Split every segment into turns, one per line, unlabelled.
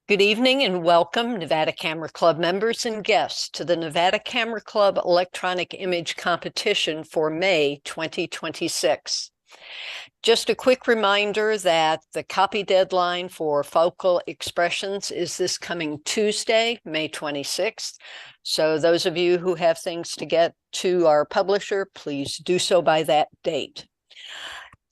Good evening and welcome, Nevada Camera Club members and guests, to the Nevada Camera Club Electronic Image Competition for May 2026. Just a quick reminder that the copy deadline for Focal Expressions is this coming Tuesday, May 26th. So those of you who have things to get to our publisher, please do so by that date.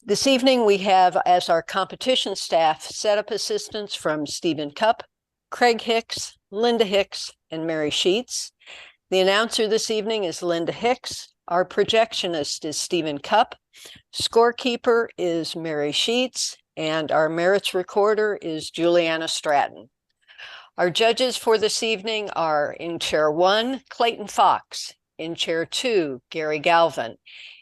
This evening, we have as our competition staff setup assistants from Stephen Cupp, Craig Hicks, Linda Hicks, and Mary Sheets. The announcer this evening is Linda Hicks. Our projectionist is Stephen Cupp. Scorekeeper is Mary Sheets, and our merits recorder is Juliana Stratton. Our judges for this evening are in Chair 1, Clayton Fox. In Chair 2, Gary Galvin.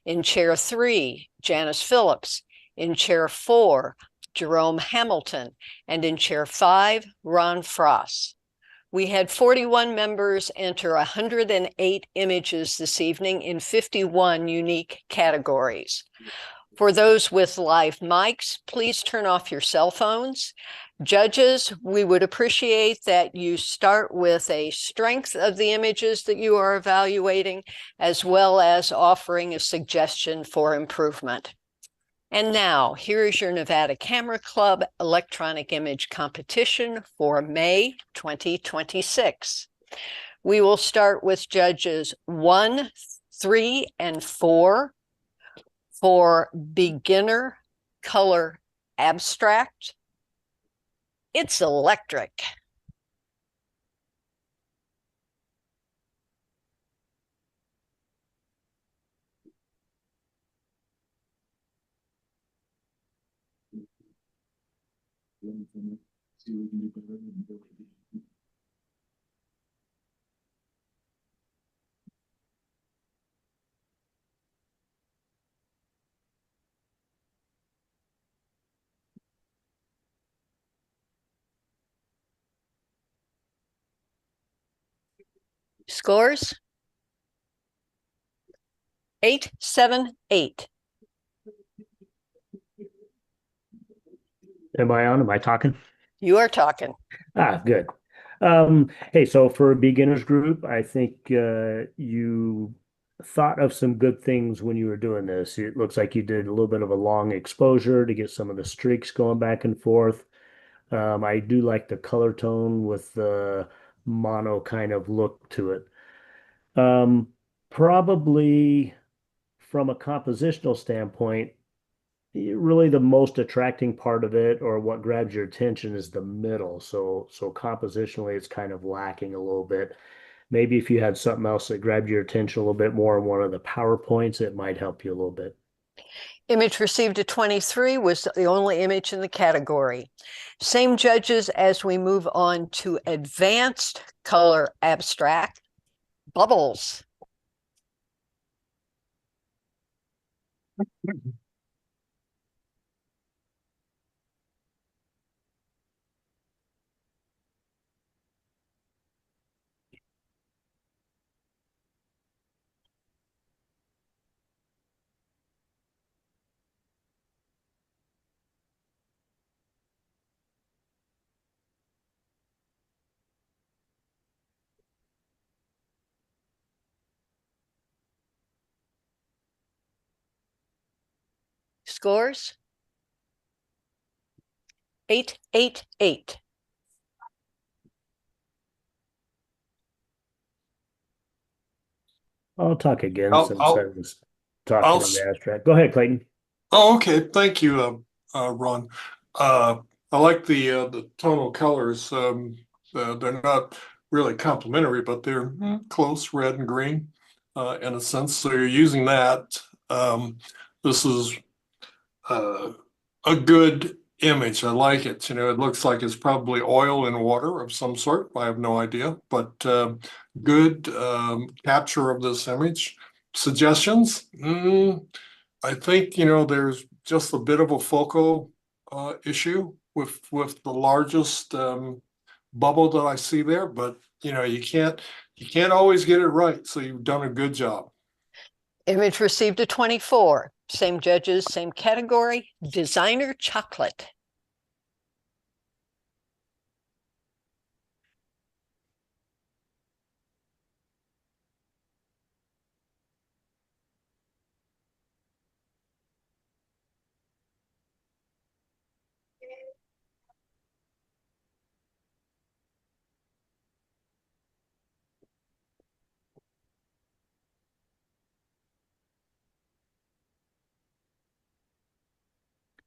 In Chair 3, Janice Phillips. In Chair 4, Jerome Hamilton. And in Chair 5, Ron Frost. We had 41 members enter 108 images this evening in 51 unique categories. For those with live mics, please turn off your cell phones. Judges, we would appreciate that you start with a strength of the images that you are evaluating, as well as offering a suggestion for improvement. And now, here is your Nevada Camera Club Electronic Image Competition for May 2026. We will start with judges 1, 3, and 4 for beginner color abstract. It's electric. Scores? 878.
Am I on? Am I talking?
You are talking.
Good. Hey, so for a beginners group, I think you thought of some good things when you were doing this. It looks like you did a little bit of a long exposure to get some of the streaks going back and forth. I do like the color tone with the mono kind of look to it. Um, Probably from a compositional standpoint, really the most attracting part of it or what grabs your attention is the middle. So compositionally it's kind of lacking a little bit. Maybe if you had something else that grabbed your attention a little bit more in one of the PowerPoints, it might help you a little bit.
Image received a 23 was the only image in the category. Same judges as we move on to advanced color abstract. Bubbles. Scores? 888.
I'll talk again
I'll,
since I
I'll,
was talking
I'll,
on the abstract. Go ahead, Clayton.
oh, okay. Thank you, Ron. Uh, I like the tonal colors. They're not really complementary, but they're close, red and green, in a sense. So you're using that. This is a good image. I like it. You know, it looks like it's probably oil and water of some sort. I have no idea, but good capture of this image. Suggestions? I think, there's just a bit of a focal issue with the largest bubble that I see there, but you can't always get it right. So you've done a good job.
Image received a 24. Same judges, same category. Designer chocolate.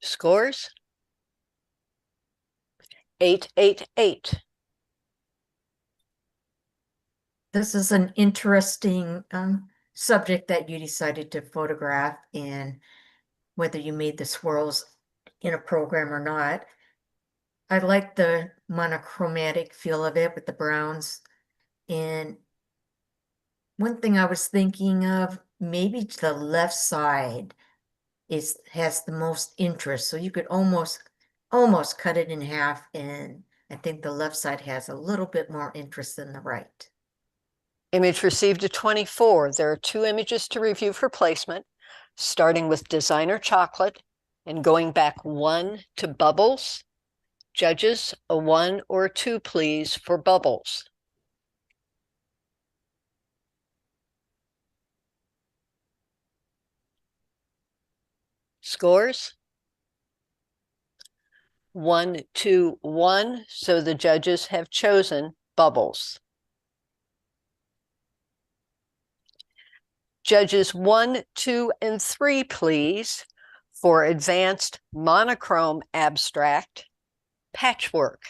Scores? 888.
This is an interesting subject that you decided to photograph, and whether you made the swirls in a program or not. I like the monochromatic feel of it with the browns. And one thing I was thinking of, maybe the left side has the most interest. So you could almost cut it in half, and I think the left side has a little bit more interest than the right.
Image received a 24. There are 2 images to review for placement, starting with designer chocolate and going back 1 to bubbles. Judges, a 1 or a 2, please, for bubbles. Scores? 1, 2, 1. So the judges have chosen bubbles. Judges 1, 2, and 3, please, for advanced monochrome abstract patchwork.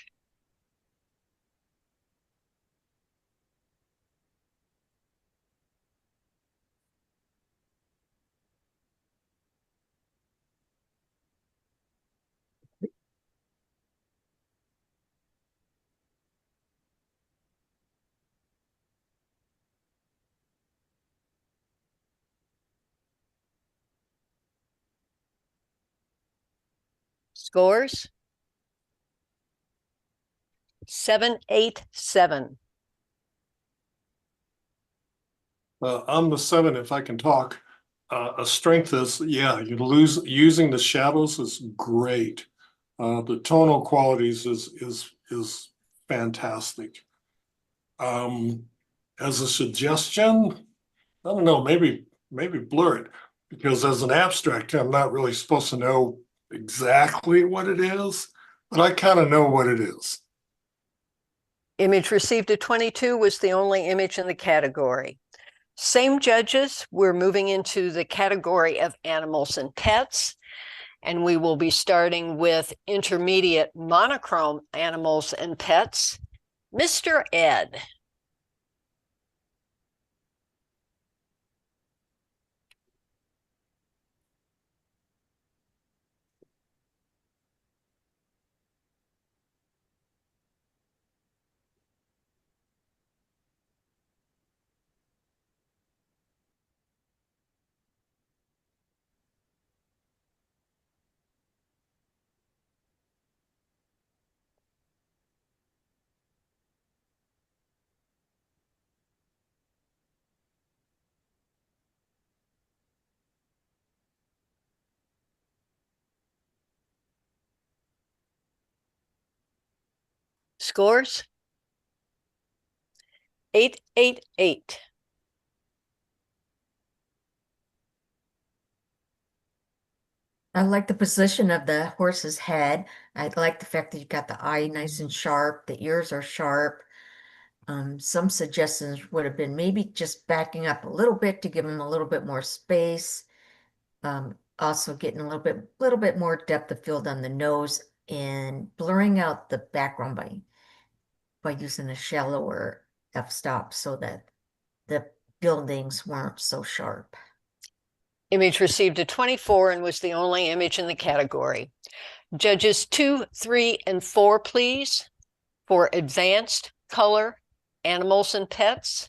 Scores? 787.
I'm the 7 if I can talk. A strength is, yeah, using the shadows is great. The tonal qualities is fantastic. As a suggestion, I don't know, maybe blur it, because as an abstract, I'm not really supposed to know exactly what it is, but I kind of know what it is.
Image received a 22 was the only image in the category. Same judges, we're moving into the category of animals and pets, and we will be starting with intermediate monochrome animals and pets. Mr. Ed. Scores? 888.
I like the position of the horse's head. I like the fact that you got the eye nice and sharp, the ears are sharp. Some suggestions would have been maybe just backing up a little bit to give him a little bit more space. Also getting a little bit more depth of field on the nose, and blurring out the background by using a shallower f-stop so that the buildings weren't so sharp.
Image received a 24 and was the only image in the category. Judges 2, 3, and 4, please, for advanced color animals and pets.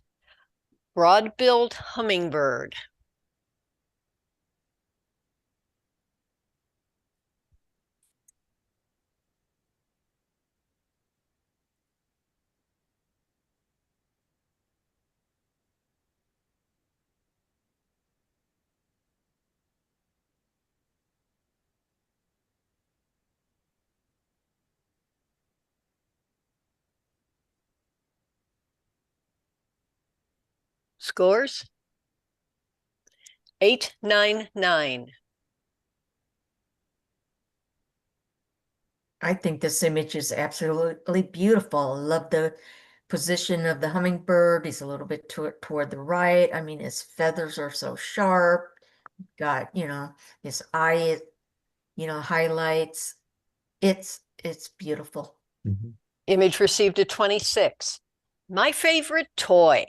Broad-billed hummingbird. Scores? 899.
I think this image is absolutely beautiful. I love the position of the hummingbird. He's a little bit toward the right. I mean, his feathers are so sharp. Got, his eye highlights. It's beautiful.
Mhm.
Image received a 26. My favorite toy.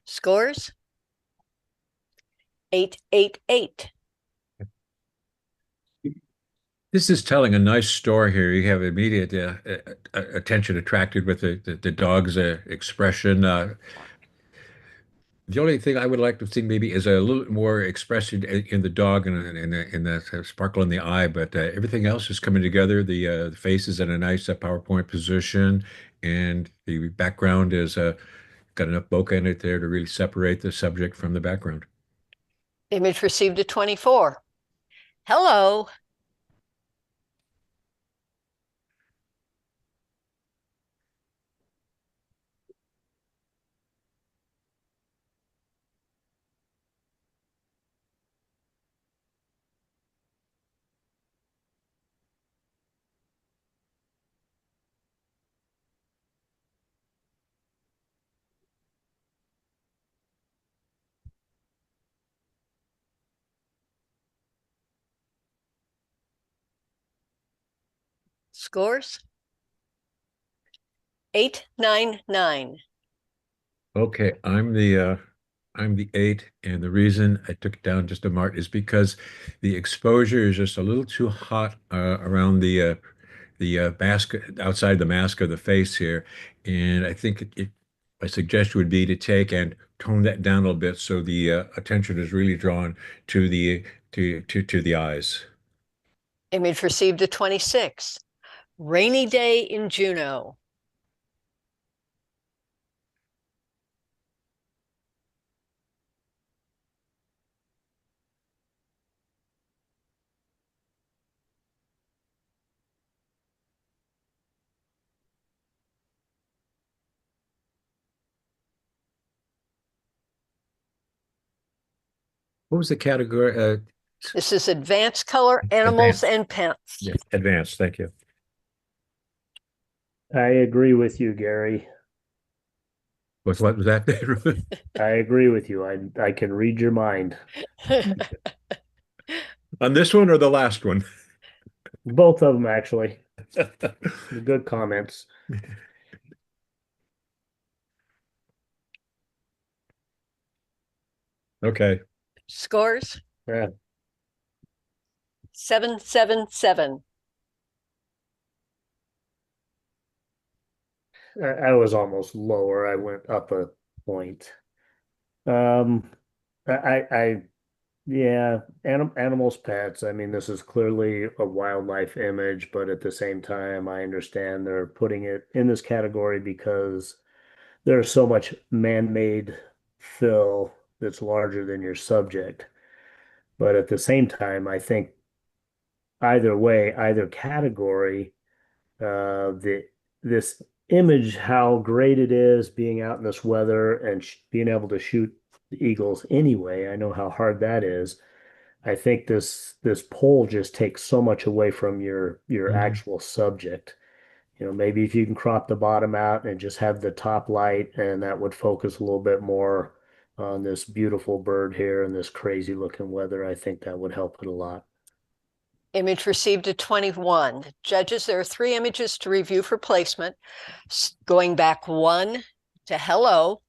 Scores? 888.
This is telling a nice story here. You have immediate attention attracted with the dog's expression. The only thing I would like to see maybe is a little more expression in the dog and in the sparkle in the eye, but everything else is coming together. The face is in a nice PowerPoint position, and the background is got enough bokeh in it there to really separate the subject from the background.
Image received a 24. Hello. Scores? 899.
Okay, I'm the eight, and the reason I took it down just a mark is because the exposure is just a little too hot around the mask outside the mask of the face here, and I think my suggestion would be to take and tone that down a little bit so the attention is really drawn to the eyes.
Image received a 26. Rainy day in Juneau.
What was the category?
This is advanced color, animals,
Advanced.
and pets.
Yeah, advanced. Thank you.
I agree with you, Gary.
What was that?
I agree with you. I can read your mind.
On this one or the last one?
Both of them, actually. Good comments.
Okay.
Scores?
Yeah,
777.
I was almost lower. I went up a point. Um, I yeah, animals, pets. I mean, this is clearly a wildlife image, but at the same time, I understand they're putting it in this category because there's so much man-made fill that's larger than your subject. But at the same time, I think either way, either category, the this image, how great it is being out in this weather and sh being able to shoot the eagles anyway. I know how hard that is. I think this poll just takes so much away from your
Mhm.
actual subject. Maybe if you can crop the bottom out and just have the top light, and that would focus a little bit more on this beautiful bird here and this crazy looking weather, I think that would help it a lot.
Image received a 21. Judges, there are 3 images to review for placement. Going back 1 to hello.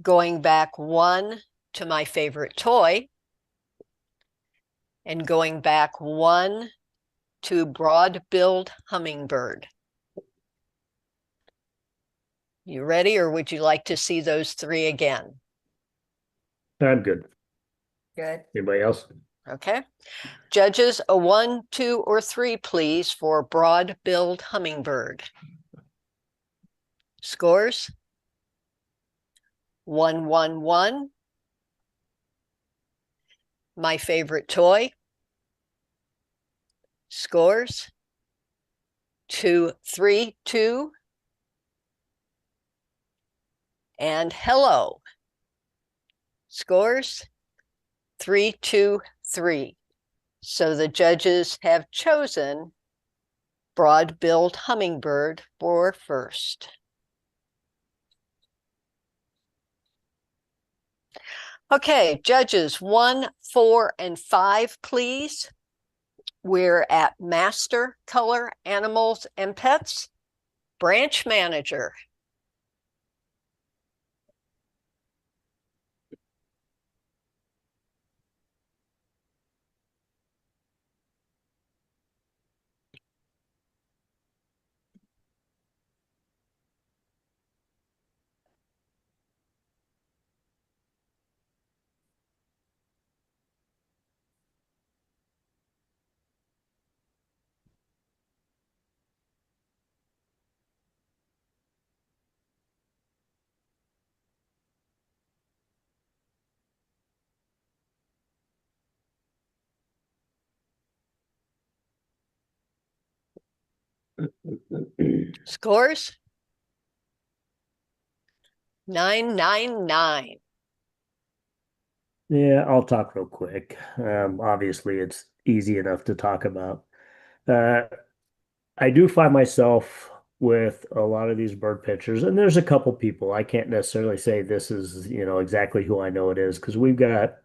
Going back 1 to my favorite toy. And going back 1 to broad-billed hummingbird. You ready, or would you like to see those 3 again?
I'm good.
Good.
Anybody else?
Okay. Judges, a 1, 2, or 3, please, for broad-billed hummingbird. Scores? 111. My favorite toy. Scores? to 3-2. And hello. Scores 3-2-3. So the judges have chosen broad-billed hummingbird for first. Okay, judges 1, 4, and 5, please. We're at Master Color Animals and Pets, Branch Manager. Scores 9-9-9.
Yeah, I'll talk real quick. Obviously, it's easy enough to talk about. Uh, I do find myself with a lot of these bird pictures, and there's a couple people. I can't necessarily say this is, exactly who I know it is, because we've got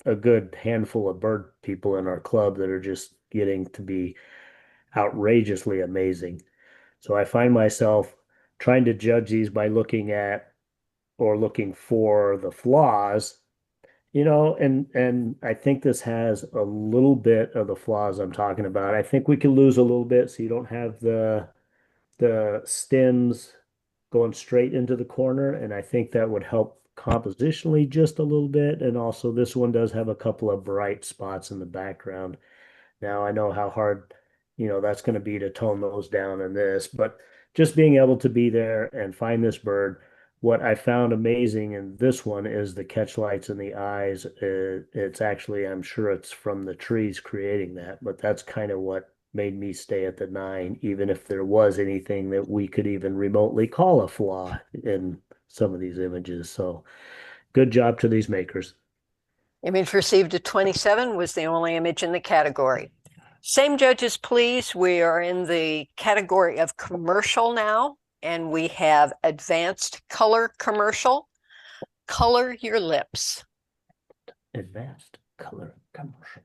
a good handful of bird people in our club that are just getting to be outrageously amazing. So I find myself trying to judge these by looking at or looking for the flaws, and I think this has a little bit of the flaws I'm talking about. I think we can lose a little bit so you don't have the stems going straight into the corner, and I think that would help compositionally just a little bit. And also this one does have a couple of bright spots in the background. Now I know how hard, that's going to be to tone those down in this, but just being able to be there and find this bird, what I found amazing in this one is the catch lights in the eyes. It's actually, I'm sure it's from the trees creating that, but that's kind of what made me stay at the 9, even if there was anything that we could even remotely call a flaw in some of these images. So good job to these makers.
Image received at 27 was the only image in the category. Same judges, please. We are in the category of commercial now, and we have advanced color commercial. Color your lips.
Advanced color commercial.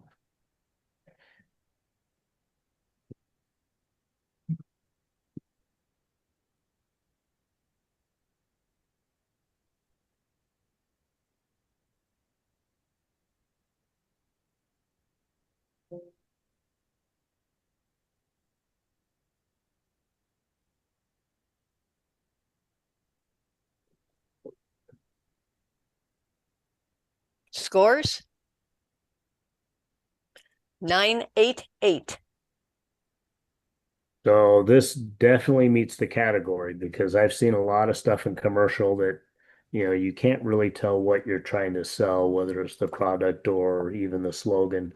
Scores 9-8-8.
So this definitely meets the category because I've seen a lot of stuff in commercial that, you can't really tell what you're trying to sell, whether it's the product or even the slogan.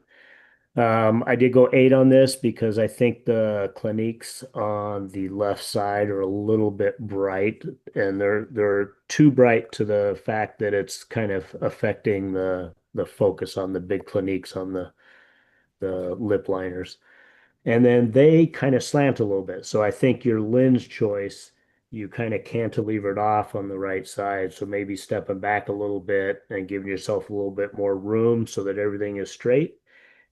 I did go 8 on this because I think the Cliniques on the left side are a little bit bright, and they're too bright to the fact that it's kind of affecting the focus on the big Cliniques on the lip liners. And then they kind of slant a little bit. So I think your lens choice, you kind of cantilevered off on the right side. So maybe stepping back a little bit and giving yourself a little bit more room so that everything is straight.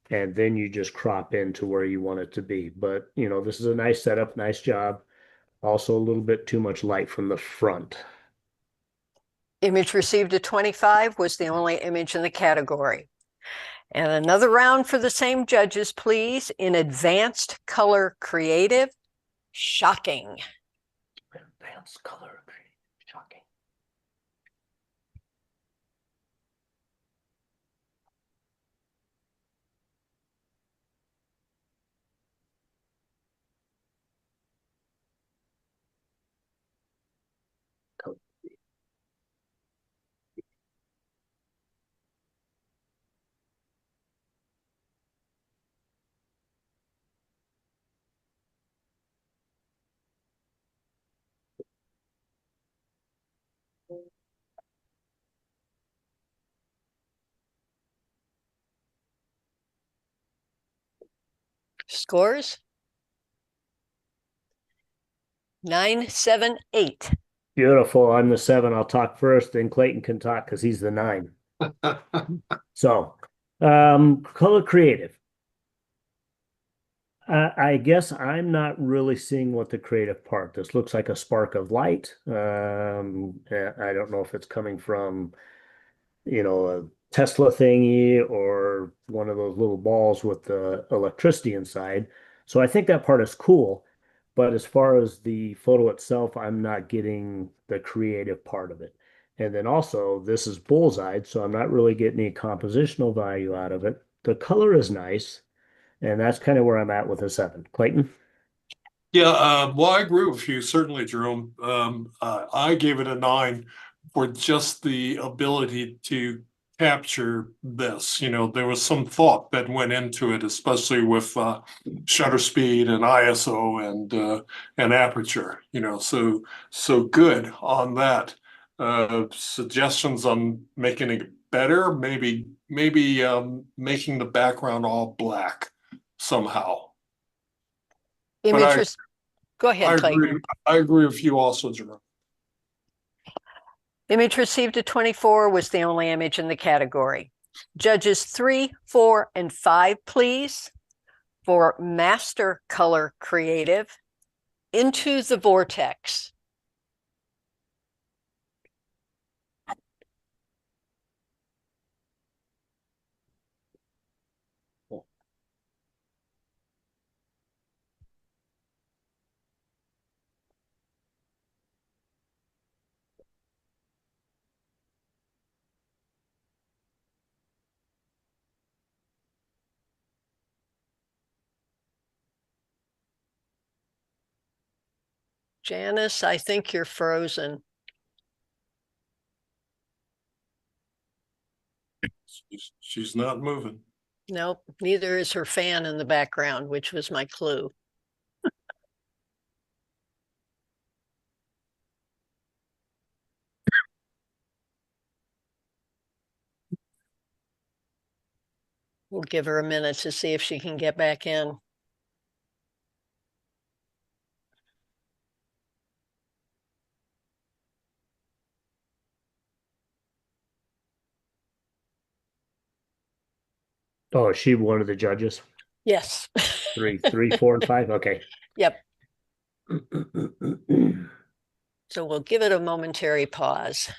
And then you just crop into where you want it to be. But, this is a nice setup, nice job. Also a little bit too much light from the front.
Image received at 25 was the only image in the category. And another round for the same judges, please. In advanced color creative, shocking.
Advanced color creative, shocking.
Scores? 978.
Beautiful. I'm the 7. I'll talk first, then Clayton can talk because he's the 9. So, color creative. I guess I'm not really seeing what the creative part. This looks like a spark of light. I don't know if it's coming from, a Tesla thingy or one of those little balls with the electricity inside. So I think that part is cool. But as far as the photo itself, I'm not getting the creative part of it. And then also, this is bullseye, so I'm not really getting any compositional value out of it. The color is nice, and that's kind of where I'm at with a 7. Clayton?
Yeah, well, I agree with you, certainly, Jerome. I gave it a 9 for just the ability to capture this. There was some thought that went into it, especially with shutter speed and ISO and aperture. So good on that. Suggestions on making it better, maybe making the background all black somehow.
Image, go
I
ahead,
agree.
Clayton.
I agree with you also, Jerome.
Image received a 24 was the only image in the category. Judges 3, 4, and 5, please, for Master Color Creative, Into the Vortex. Janice, I think you're frozen.
She's not moving.
Nope, neither is her fan in the background, which was my clue. We'll give her a minute to see if she can get back in.
Oh, is she one of the judges?
Yes.
3, 4, and 5? Okay.
Yep. So we'll give it a momentary pause.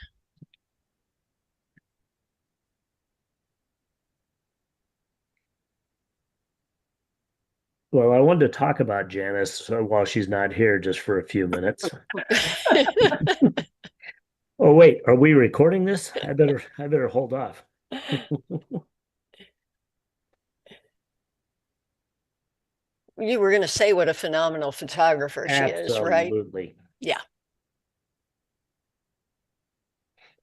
Well, I wanted to talk about Janice while she's not here just for a few minutes. Oh, wait, are we recording this? I better hold off.
You were going to say what a phenomenal photographer she is, right?
Absolutely.
Yeah,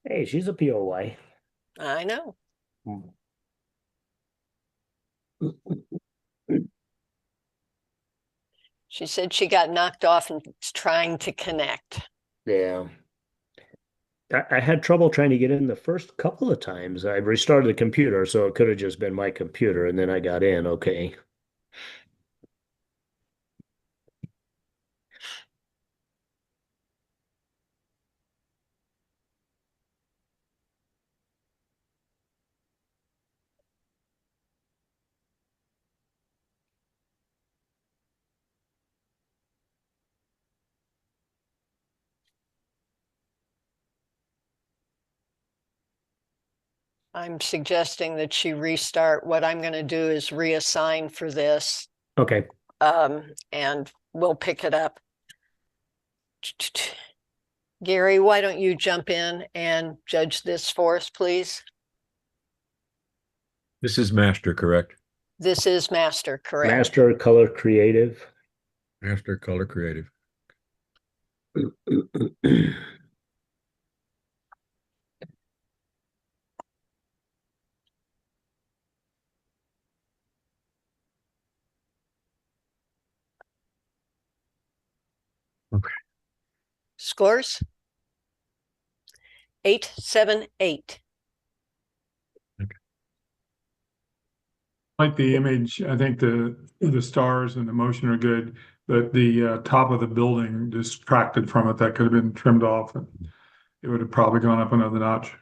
Hey, she's a POY.
I know. She said she got knocked off and trying to connect.
Yeah. I had trouble trying to get in the first couple of times. I restarted the computer, so it could have just been my computer, and then I got in. Okay.
I'm suggesting that she restart. What I'm going to do is reassign for this,
Okay.
and we'll pick it up. Gary, why don't you jump in and judge this for us, please?
This is Master, correct?
This is Master, correct?
Master Color Creative.
Master Color Creative. Okay.
Scores? 878.
Okay.
like the image. I think the stars and the motion are good, but the top of the building distracted from it. That could have been trimmed off, and it would have probably gone up another notch.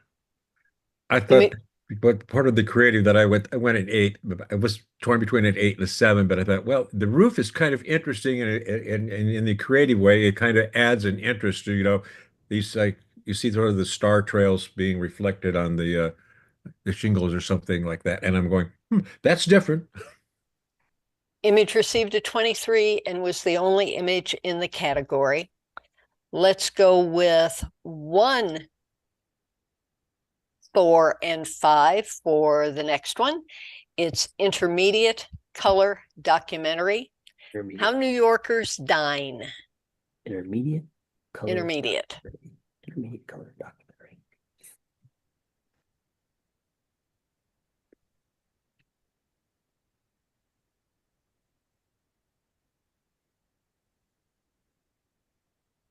I
mean-
thought, but part of the creative that I went at 8. I was torn between an 8 and a 7, but I thought, well, the roof is kind of interesting, and in the creative way, it kind of adds an interest to, these, like, you see sort of the star trails being reflected on the shingles or something like that, and I'm going, that's different.
Image received a 23 and was the only image in the category. Let's go with 1, 4, and 5 for the next one. It's intermediate color documentary. How
Intermediate,
New Yorkers Dine.
intermediate color.
Intermediate.
documentary. Intermediate color documentary.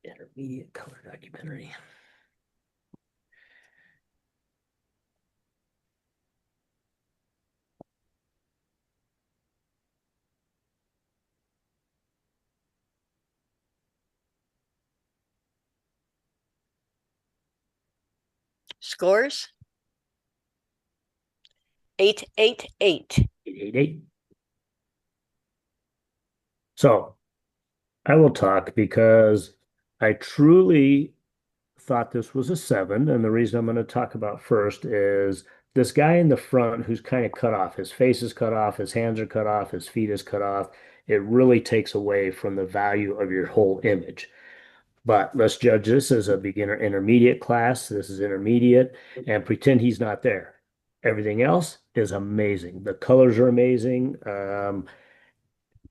Intermediate color documentary.
Scores? 888.
888. So I will talk because I truly thought this was a 7. And the reason I'm going to talk about first is this guy in the front who's kind of cut off. His face is cut off, his hands are cut off, his feet is cut off. It really takes away from the value of your whole image. But let's judge this as a beginner intermediate class. This is intermediate, and pretend he's not there. Everything else is amazing. The colors are amazing.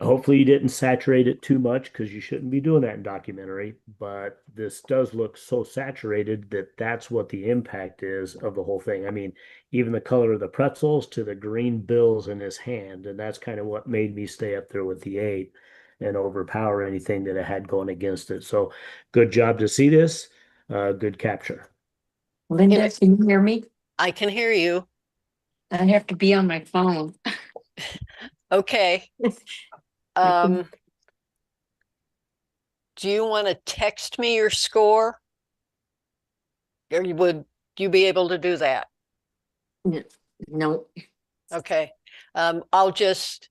Hopefully you didn't saturate it too much, because you shouldn't be doing that in documentary. But this does look so saturated that that's what the impact is of the whole thing. I mean, even the color of the pretzels to the green bills in his hand. And that's kind of what made me stay up there with the 8 and overpower anything that it had going against it. So good job to see this. Good capture.
Linda, can you hear me?
I can hear you.
I have to be on my phone.
Okay.
can-
Do you want to text me your score? Or would you be able to do that?
No,
Okay. I'll just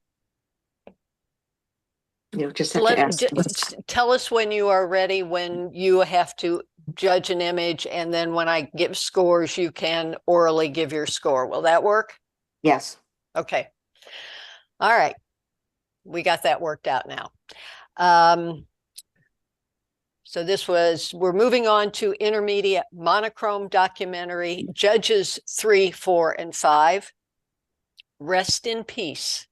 you'll just have to ask.
tell us when you are ready, when you have to judge an image, and then when I give scores, you can orally give your score. Will that work?
Yes.
Okay. All right. We got that worked out now. So we're moving on to intermediate monochrome documentary, judges 3, 4, and 5. Rest in peace.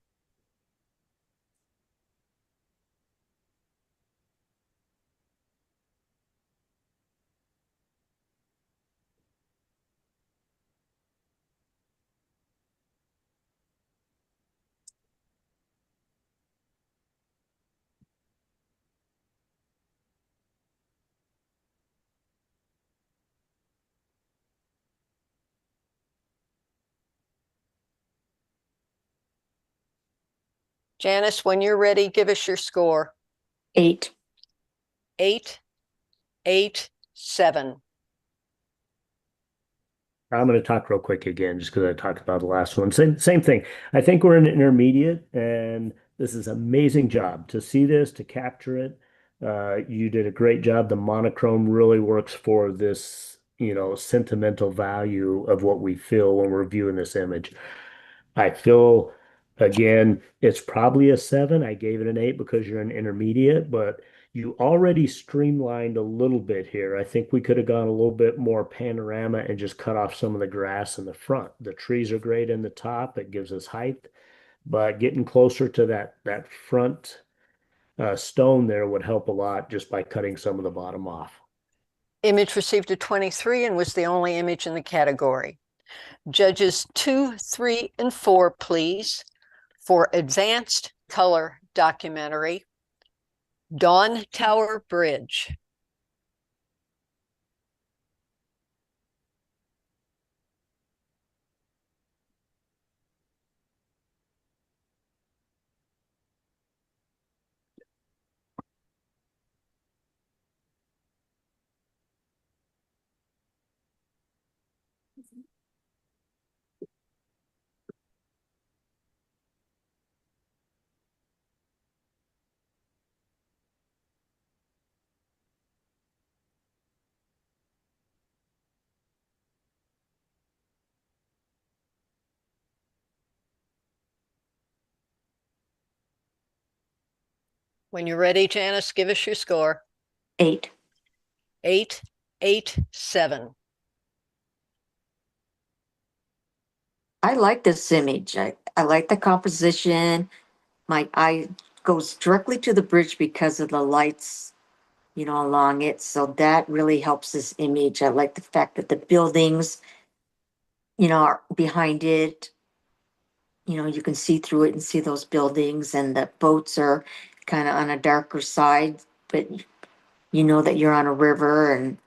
Janice, when you're ready, give us your score.
8.
8, 8, 7.
I'm going to talk real quick again, just because I talked about the last one. Same thing. I think we're in intermediate, and this is an amazing job to see this, to capture it. You did a great job. The monochrome really works for this, sentimental value of what we feel when we're viewing this image. I feel, again, it's probably a 7. I gave it an 8 because you're an intermediate, but you already streamlined a little bit here. I think we could have gone a little bit more panorama and just cut off some of the grass in the front. The trees are great in the top. It gives us height, but getting closer to that front stone there would help a lot just by cutting some of the bottom off.
Image received a 23 and was the only image in the category. Judges 2, 3, and 4, please, for advanced color documentary, Dawn Tower Bridge. When you're ready, Janice, give us your score.
8.
887.
I like this image. I like the composition. My eye goes directly to the bridge because of the lights, along it. So that really helps this image. I like the fact that the buildings, are behind it. You can see through it and see those buildings, and the boats are kind of on a darker side, but you know that you're on a river. And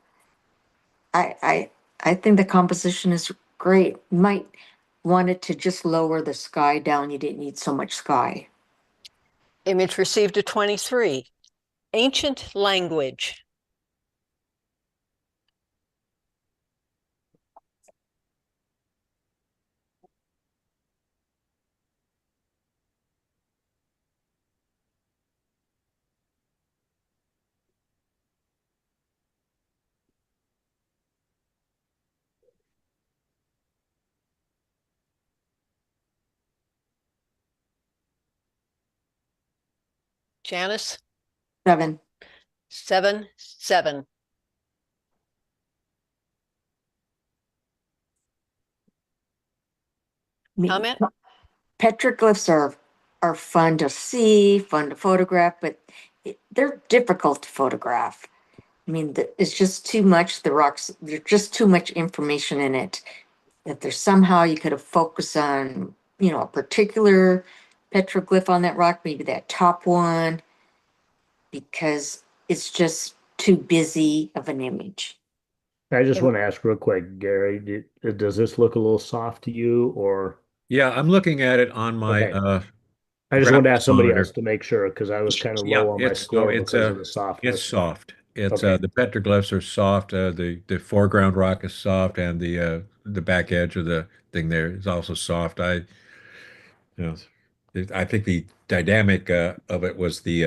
I think the composition is great. You might want it to just lower the sky down. You didn't need so much sky.
Image received a 23. Ancient language. Janice?
7.
7-7. Comment?
Petroglyphs are fun to see, fun to photograph, but they're difficult to photograph. I mean, it's just too much. The rocks, there's just too much information in it. If there's somehow you could have focused on, a particular petroglyph on that rock, maybe that top one, because it's just too busy of an image.
I just want to ask real quick, Gary, does this look a little soft to you, or
Yeah, I'm looking at it on my
Okay. I just wanted to ask
graphics
somebody
monitor.
else to make sure because I was kind of
Yeah,
low on my score because of the
it's
softness.
soft. It's
Okay.
the petroglyphs are soft. The foreground rock is soft, and the back edge of the thing there is also soft. You know, I think the dynamic of it was the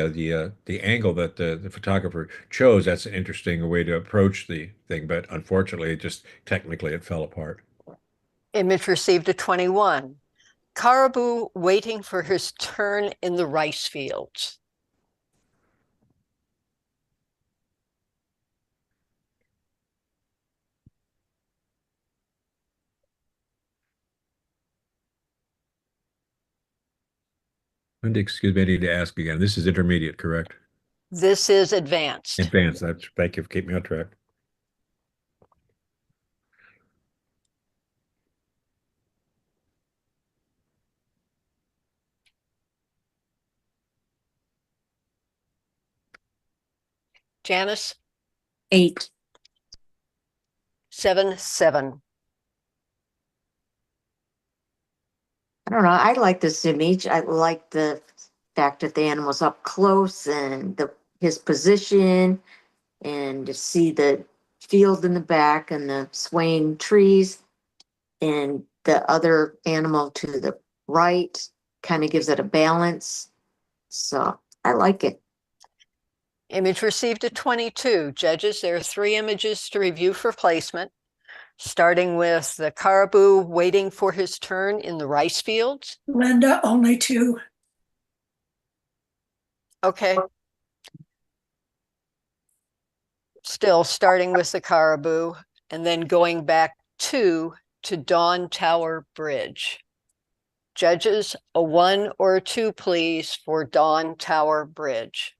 angle that the photographer chose. That's an interesting way to approach the thing, but unfortunately, it just technically it fell apart.
Image received a 21. Caribou waiting for his turn in the rice fields.
And excuse me, I need to ask again. This is intermediate, correct?
This is advanced.
Advanced. Thank you for keeping me on track.
Janice?
8.
7-7.
I don't know. I like this image. I like the fact that the animal's up close and his position, and to see the field in the back and the swaying trees, and the other animal to the right kind of gives it a balance. So I like it.
Image received a 22. Judges, there are 3 images to review for placement, starting with the caribou waiting for his turn in the rice fields.
Linda, only 2.
Okay. Still starting with the caribou and then going back to Dawn Tower Bridge. Judges, a 1 or a 2, please, for Dawn Tower Bridge.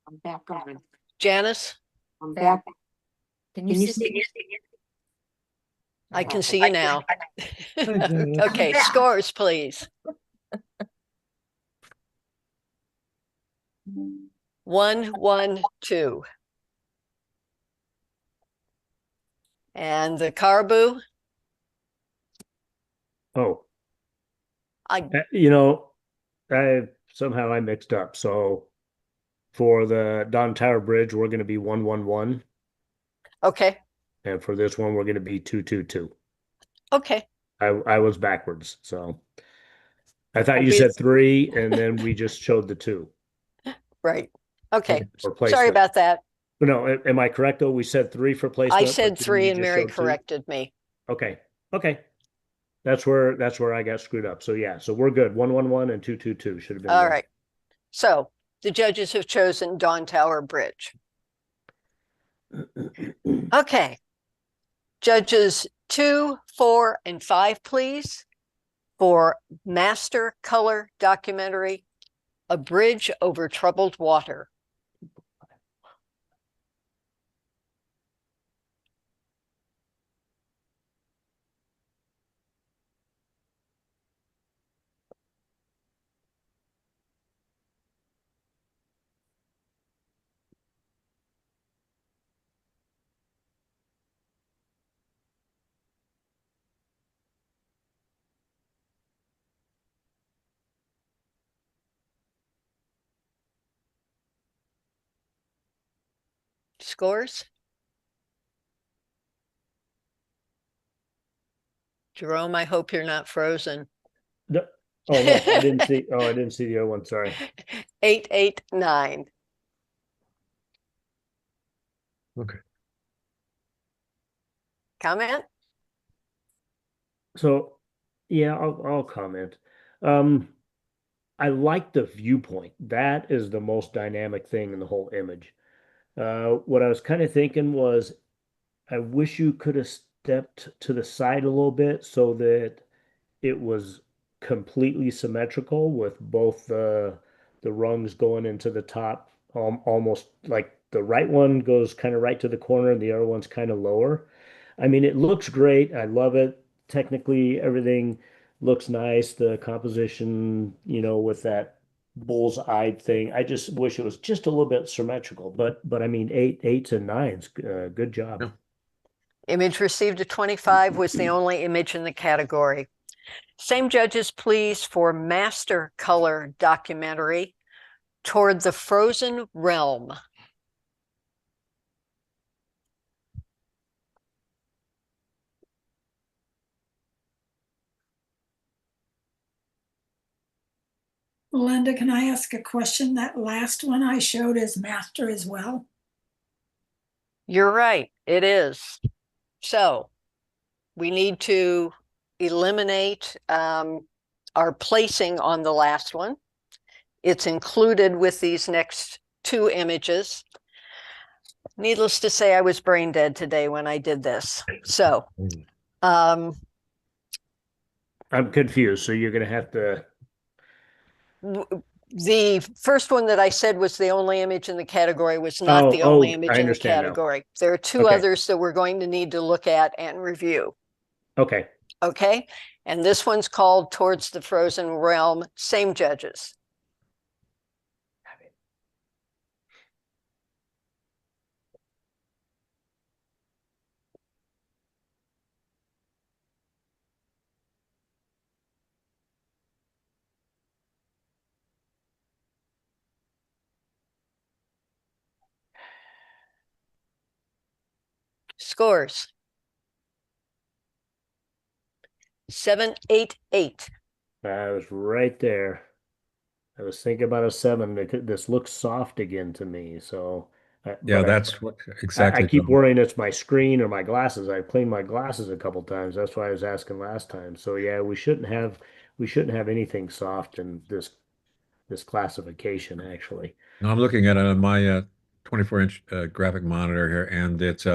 I'm back on.
Janice?
I'm back. Can you see?
I can see you now. Okay, scores, please. 1-1-2. And the caribou?
Oh,
I
somehow I mixed up. So for the Don Tower Bridge, we're going to be 1-1-1.
Okay,
And for this one, we're gonna be 222.
okay.
I was backwards, so I thought
Hope
you
you-
said 3 and then we just showed the 2.
Right. Okay.
For
Sorry
placement.
about that.
No, am I correct though? We said 3 for placement.
I
but
said
then
3
we
and
just
Mary
showed 2?
corrected me.
Okay, okay. That's where I got screwed up. So yeah, so we're good. 111 and 222 should have been
All
good.
right. So the judges have chosen Dawn Tower Bridge. Okay. Judges 2, 4, and 5, please, for master color documentary, A Bridge Over Troubled Water. Scores? Jerome, I hope you're not frozen.
No, oh no, I didn't see. Oh, I didn't see the other one. Sorry.
889.
Okay.
Comment?
So yeah, I'll comment. I like the viewpoint. That is the most dynamic thing in the whole image. What I was kind of thinking was I wish you could have stepped to the side a little bit so that it was completely symmetrical with both the rungs going into the top, almost like the right one goes kind of right to the corner and the other one's kind of lower. I mean, it looks great. I love it. Technically, everything looks nice. The composition, with that bull's eye thing. I just wish it was just a little bit symmetrical. But I mean, eights and nines. Good job.
Yeah.
Image received a 25 was the only image in the category. Same judges, please, for master color documentary, Toward the Frozen Realm.
Linda, can I ask a question? That last one I showed is master as well.
You're right, it is. So we need to eliminate our placing on the last one. It's included with these next 2 images. Needless to say, I was brain dead today when I did this. So
I'm confused. So you're gonna have to.
the first one that I said was the only image in the category was not the only image
I
in the
understand now.
category. There are 2
Okay.
others that we're going to need to look at and review.
Okay.
Okay. And this one's called Towards the Frozen Realm. Same judges. Scores. 788.
I was right there. I was thinking about a 7. This looks soft again to me. So,
Yeah,
but
that's what
I
exactly.
keep worrying it's my screen or my glasses. I've cleaned my glasses a couple times. That's why I was asking last time. So yeah, we shouldn't have anything soft in this classification actually.
No, I'm looking at it on my 24-inch graphic monitor here, and it's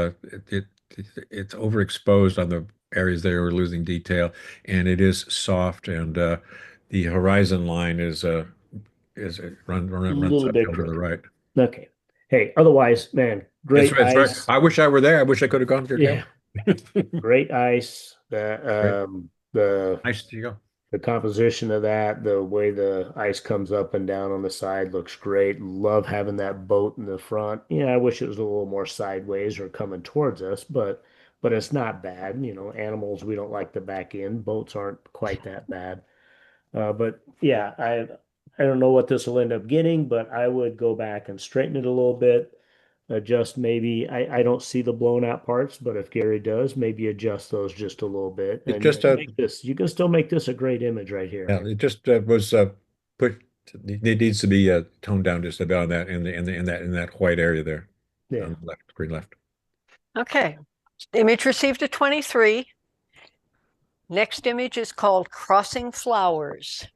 overexposed on the areas that are losing detail, and it is soft, and the horizon line runs
Little bit
uphill to the
crooked.
right.
Okay. Hey, otherwise, man, great
It's right.
ice.
I wish I were there. I wish I could have gone to your
Yeah,
camp.
great ice. The
Nice to go.
The composition of that, the way the ice comes up and down on the side looks great. Love having that boat in the front. Yeah, I wish it was a little more sideways or coming towards us, but it's not bad. Animals we don't like the back end. Boats aren't quite that bad. But yeah, I don't know what this will end up getting, but I would go back and straighten it a little bit. adjust maybe, I don't see the blown out parts, but if Gary does, maybe adjust those just a little bit
It
and
just
make this, you can still make this a great image right here.
yeah, it just was put. It needs to be toned down just a bit on that in that white area there
Yeah.
on the left, green left.
Okay. Image received a 23. Next image is called Crossing Flowers.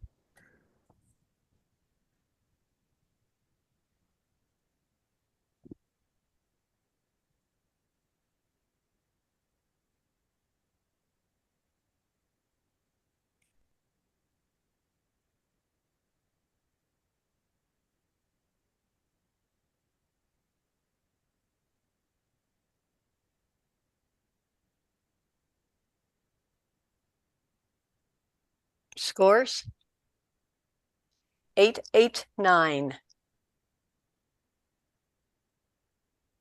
Scores? 889.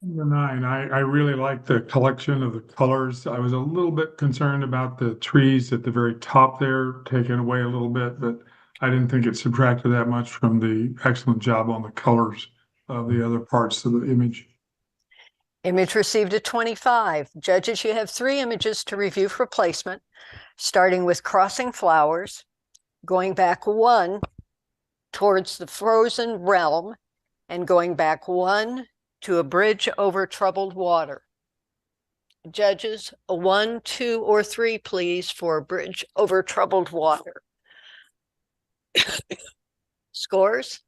Number 9, I really like the collection of the colors. I was a little bit concerned about the trees at the very top there, taken away a little bit, but I didn't think it subtracted that much from the excellent job on the colors of the other parts of the image.
Image received a 25. Judges, you have 3 images to review for placement, starting with Crossing Flowers, going back 1 towards the frozen realm, and going back 1 to a bridge over troubled water. Judges, a 1, 2, or 3, please, for a bridge over troubled water. Scores?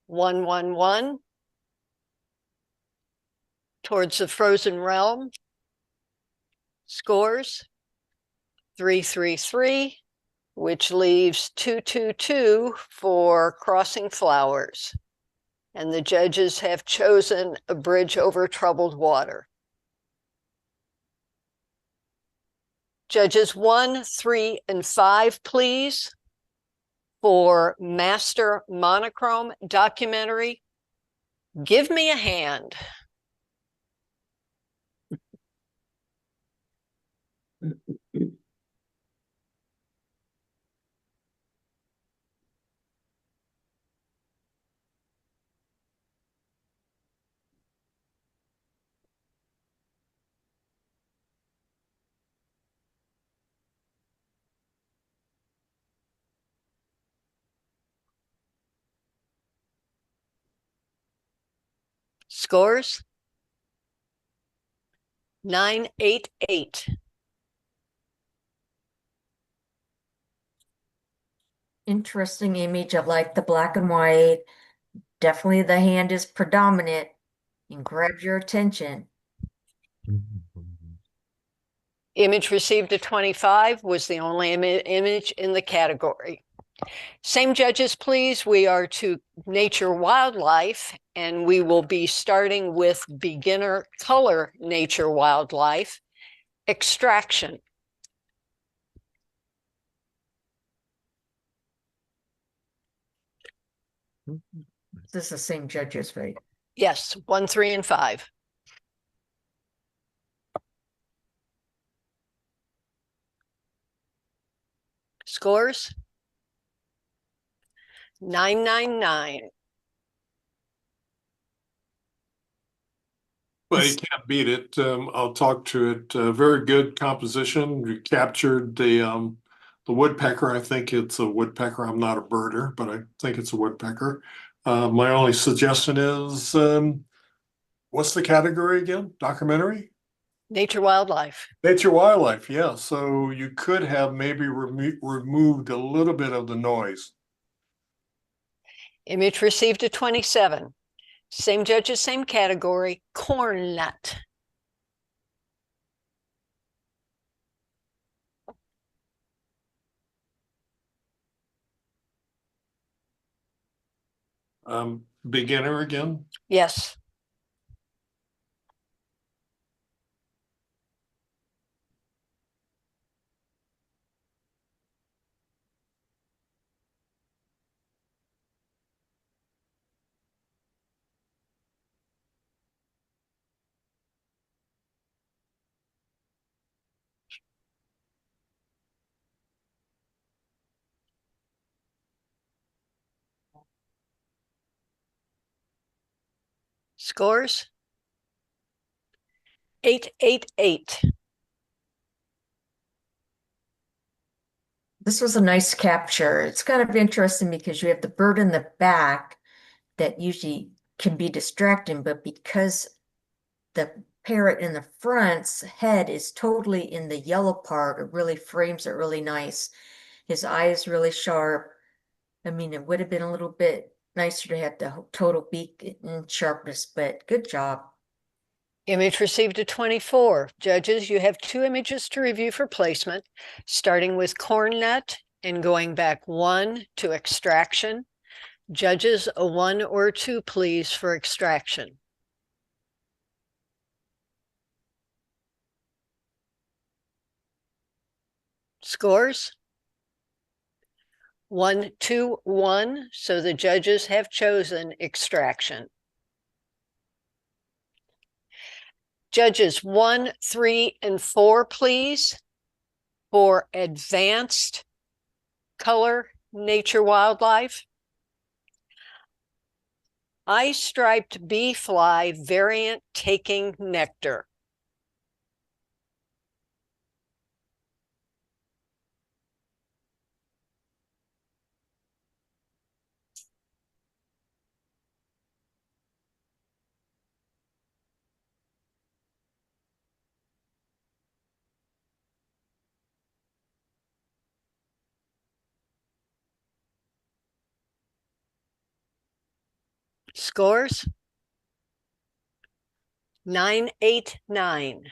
1, 1, 1. Towards the frozen realm. Scores? 3, 3, 3, which leaves 2, 2, 2 for Crossing Flowers. And the judges have chosen a bridge over troubled water. Judges 1, 3, and 5, please, for Master Monochrome Documentary. Give me a hand. Scores? 988.
Interesting image. I like the black and white. Definitely the hand is predominant and grabs your attention.
Image received a 25 was the only image in the category. Same judges, please. We are to nature wildlife, and we will be starting with beginner color nature wildlife. Extraction.
This is the same judges, right?
Yes, 1, 3, and 5. Scores? 999.
Well, you can't beat it. I'll talk to it. Very good composition. You captured the woodpecker. I think it's a woodpecker. I'm not a birder, but I think it's a woodpecker. My only suggestion is, what's the category again? Documentary?
Nature wildlife.
Nature wildlife, yeah. So you could have maybe removed a little bit of the noise.
Image received a 27. Same judges, same category. Corn nut.
Beginner again.
Yes. Scores? 888.
This was a nice capture. It's kind of interesting because you have the bird in the back that usually can be distracting, but because the parrot in the front's head is totally in the yellow part, it really frames it really nice. His eye is really sharp. I mean, it would have been a little bit nicer to have the total beak and sharpness, but good job.
Image received a 24. Judges, you have 2 images to review for placement, starting with cornet and going back 1 to extraction. Judges, a 1 or a 2, please, for extraction. Scores? 1, 2, 1. So the judges have chosen extraction. Judges 1, 3, and 4, please, for advanced color nature wildlife. Eye-striped bee fly variant taking nectar. Scores? 989.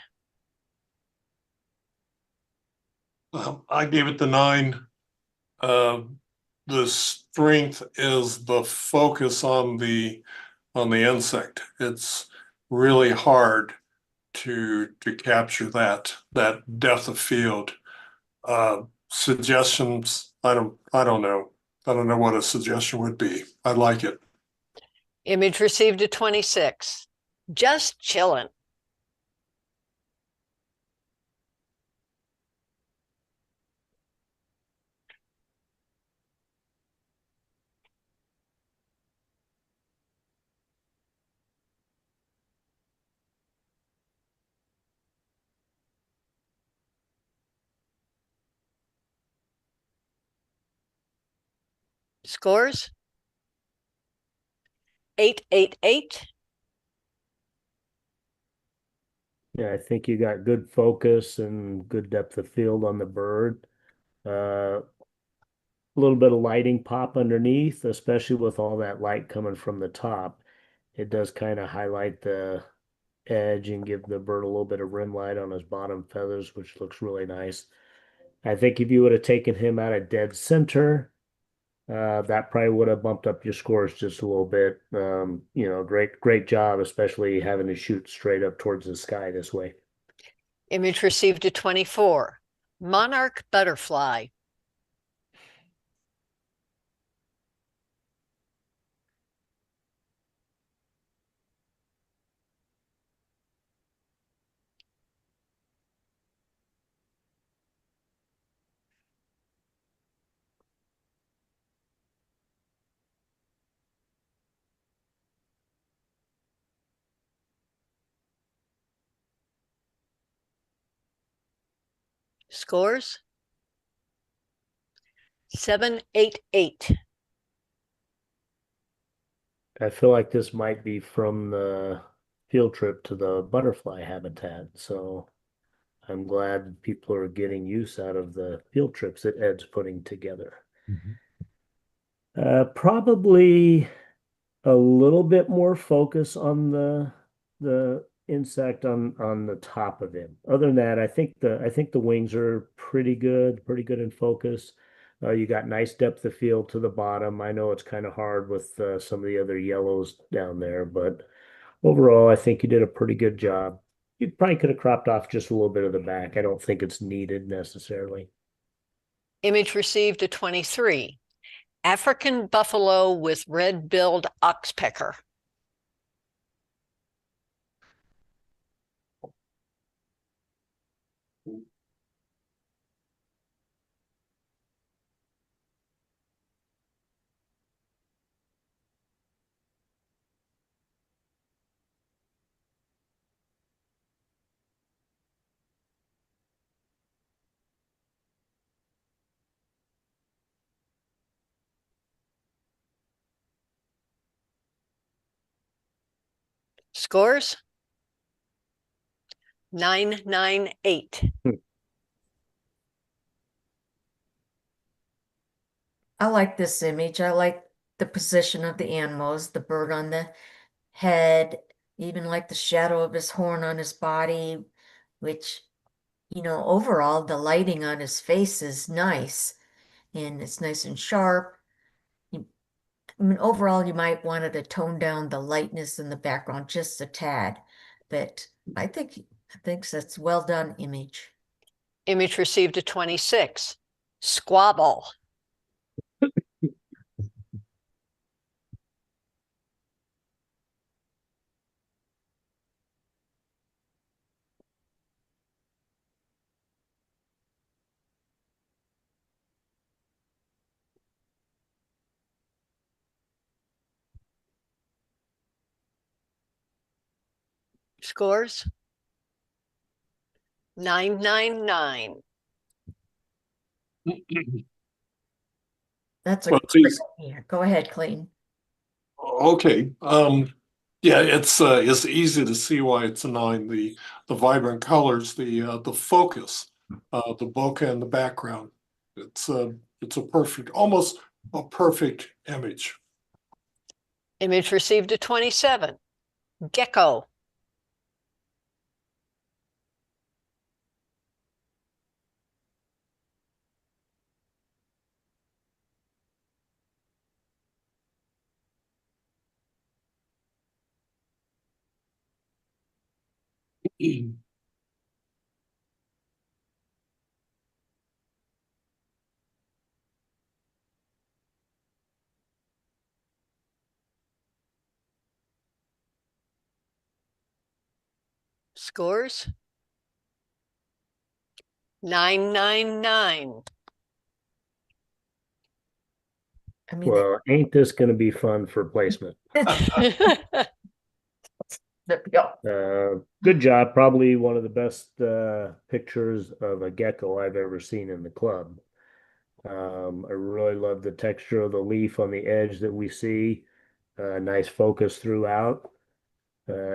I gave it the 9. The strength is the focus on the insect. It's really hard to capture that depth of field. Suggestions, I don't know. I don't know what a suggestion would be. I like it.
Image received a 26. Just chillin'. Scores? 888.
Yeah, I think you got good focus and good depth of field on the bird. A little bit of lighting pop underneath, especially with all that light coming from the top. It does kind of highlight the edge and give the bird a little bit of rim light on his bottom feathers, which looks really nice. I think if you would have taken him out of dead center, that probably would have bumped up your scores just a little bit. Great job, especially having to shoot straight up towards the sky this way.
Image received a 24. Monarch butterfly. Scores? 788.
I feel like this might be from the field trip to the butterfly habitat. So I'm glad people are getting use out of the field trips that Ed's putting together. Probably a little bit more focus on the insect on the top of him. Other than that, I think the wings are pretty good in focus. You got nice depth of field to the bottom. I know it's kind of hard with some of the other yellows down there, but overall, I think you did a pretty good job. You probably could have cropped off just a little bit of the back. I don't think it's needed necessarily.
Image received a 23. African buffalo with red-billed oxpecker. Scores? 998.
I like this image. I like the position of the animals, the bird on the head, even like the shadow of his horn on his body, which, overall, the lighting on his face is nice and it's nice and sharp. I mean, overall, you might wanted to tone down the lightness in the background just a tad, but I think that's well done image.
Image received a 26. Squabble. Scores? 999.
That's a
Well,
great
geez.
idea. Go ahead, Clayton.
Okay, yeah, it's easy to see why it's a 9. The vibrant colors, the focus, the bokeh in the background. It's a perfect, almost a perfect image.
Image received a 27. Gecko. Scores? 999.
I mean,
Well, ain't this going to be fun for placement? Good job. Probably one of the best pictures of a gecko I've ever seen in the club. I really love the texture of the leaf on the edge that we see. Nice focus throughout.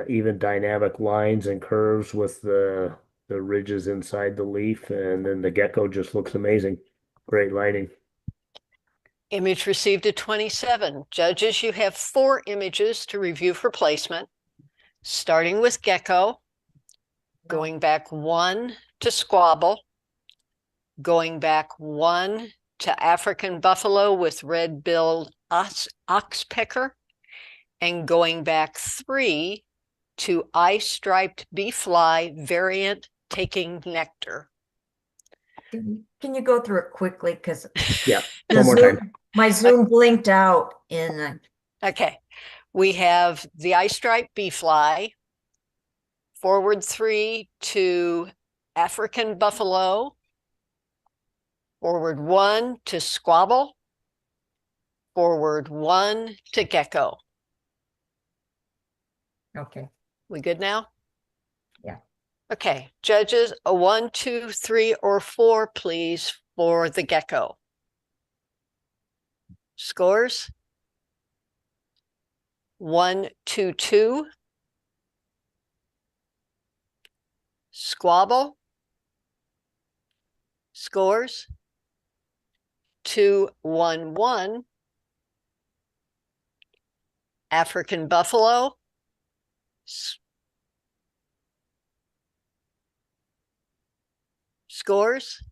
Even dynamic lines and curves with the ridges inside the leaf, and then the gecko just looks amazing. Great lighting.
Image received a 27. Judges, you have 4 images to review for placement, starting with gecko, going back 1 to squabble, going back 1 to African buffalo with red-billed oxpecker, and going back 3 to eye-striped bee fly variant taking nectar.
Can you go through it quickly? Because
Yeah, one more time.
my Zoom blinked out in
Okay, we have the eye-striped bee fly, forward 3 to African buffalo, forward 1 to squabble, forward 1 to gecko.
okay.
We good now?
Yeah.
Okay, judges, a 1, 2, 3, or 4, please, for the gecko. Scores? 1, 2, 2. Squabble. Scores? 2, 1, 1. African buffalo. Scores?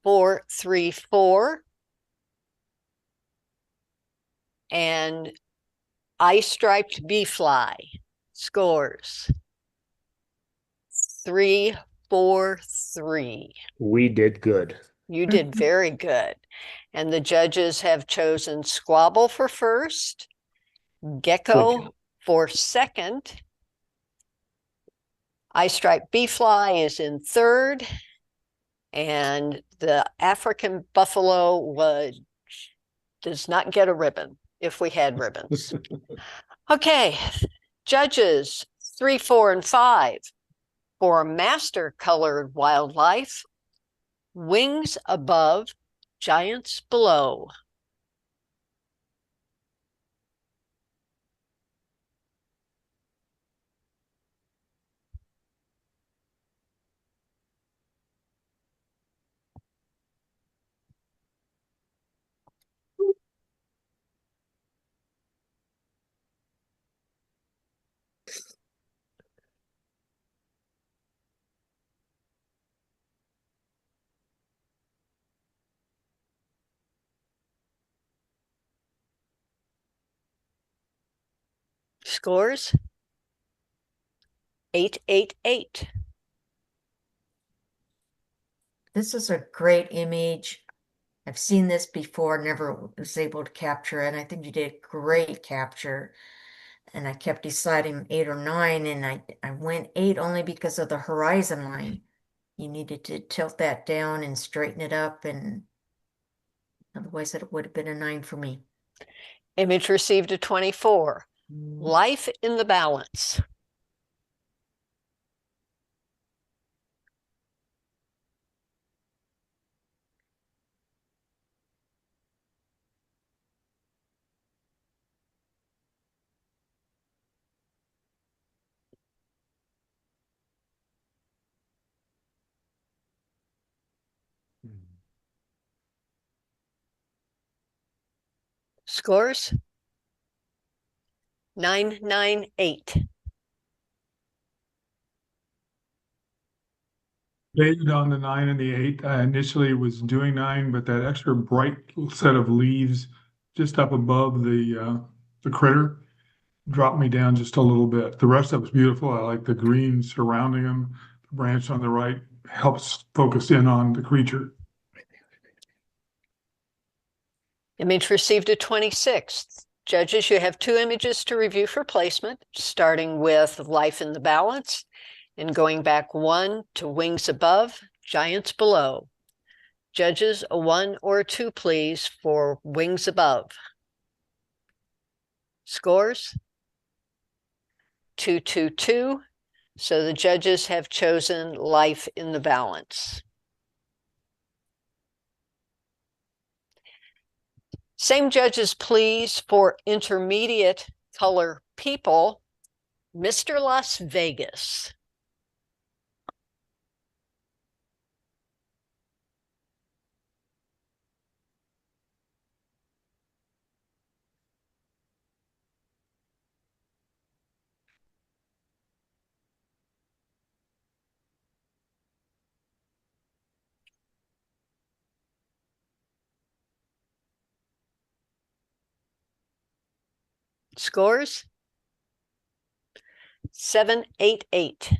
4, 3, 4. And eye-striped bee fly. Scores? 3, 4, 3.
We did good.
You did very good. And the judges have chosen squabble for first, gecko for second, eye-striped bee fly is in third, and the African buffalo does not get a ribbon if we had ribbons. Okay, judges 3, 4, and 5 for master colored wildlife, wings above, giants below. Scores? 888.
This is a great image. I've seen this before, never was able to capture it. I think you did a great capture. And I kept deciding 8 or 9, and I went 8 only because of the horizon line. You needed to tilt that down and straighten it up, and otherwise it would have been a 9 for me.
Image received a 24. Life in the balance. Scores? 998.
Based on the 9 and the 8, I initially was doing 9, but that extra bright set of leaves just up above the critter dropped me down just a little bit. The rest of it was beautiful. I like the green surrounding them. The branch on the right helps focus in on the creature.
Image received a 26. Judges, you have 2 images to review for placement, starting with Life in the Balance and going back 1 to Wings Above, Giants Below. Judges, a 1 or a 2, please, for Wings Above. Scores? 222. So the judges have chosen Life in the Balance. Same judges, please, for intermediate color people, Mr. Las Vegas. Scores? 788.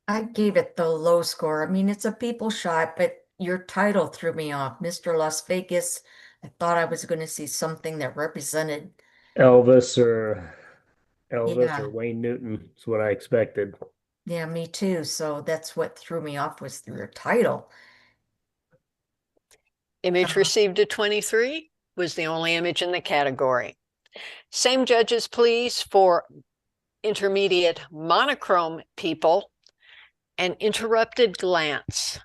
I gave it the low score. I mean, it's a people shot, but your title threw me off. Mr. Las Vegas. I thought I was going to see something that represented,
Elvis or
yeah,
Wayne Newton is what I expected.
yeah, me too. So that's what threw me off was your title.
Image received a 23, was the only image in the category. Same judges, please, for intermediate monochrome people and Interrupted Glance.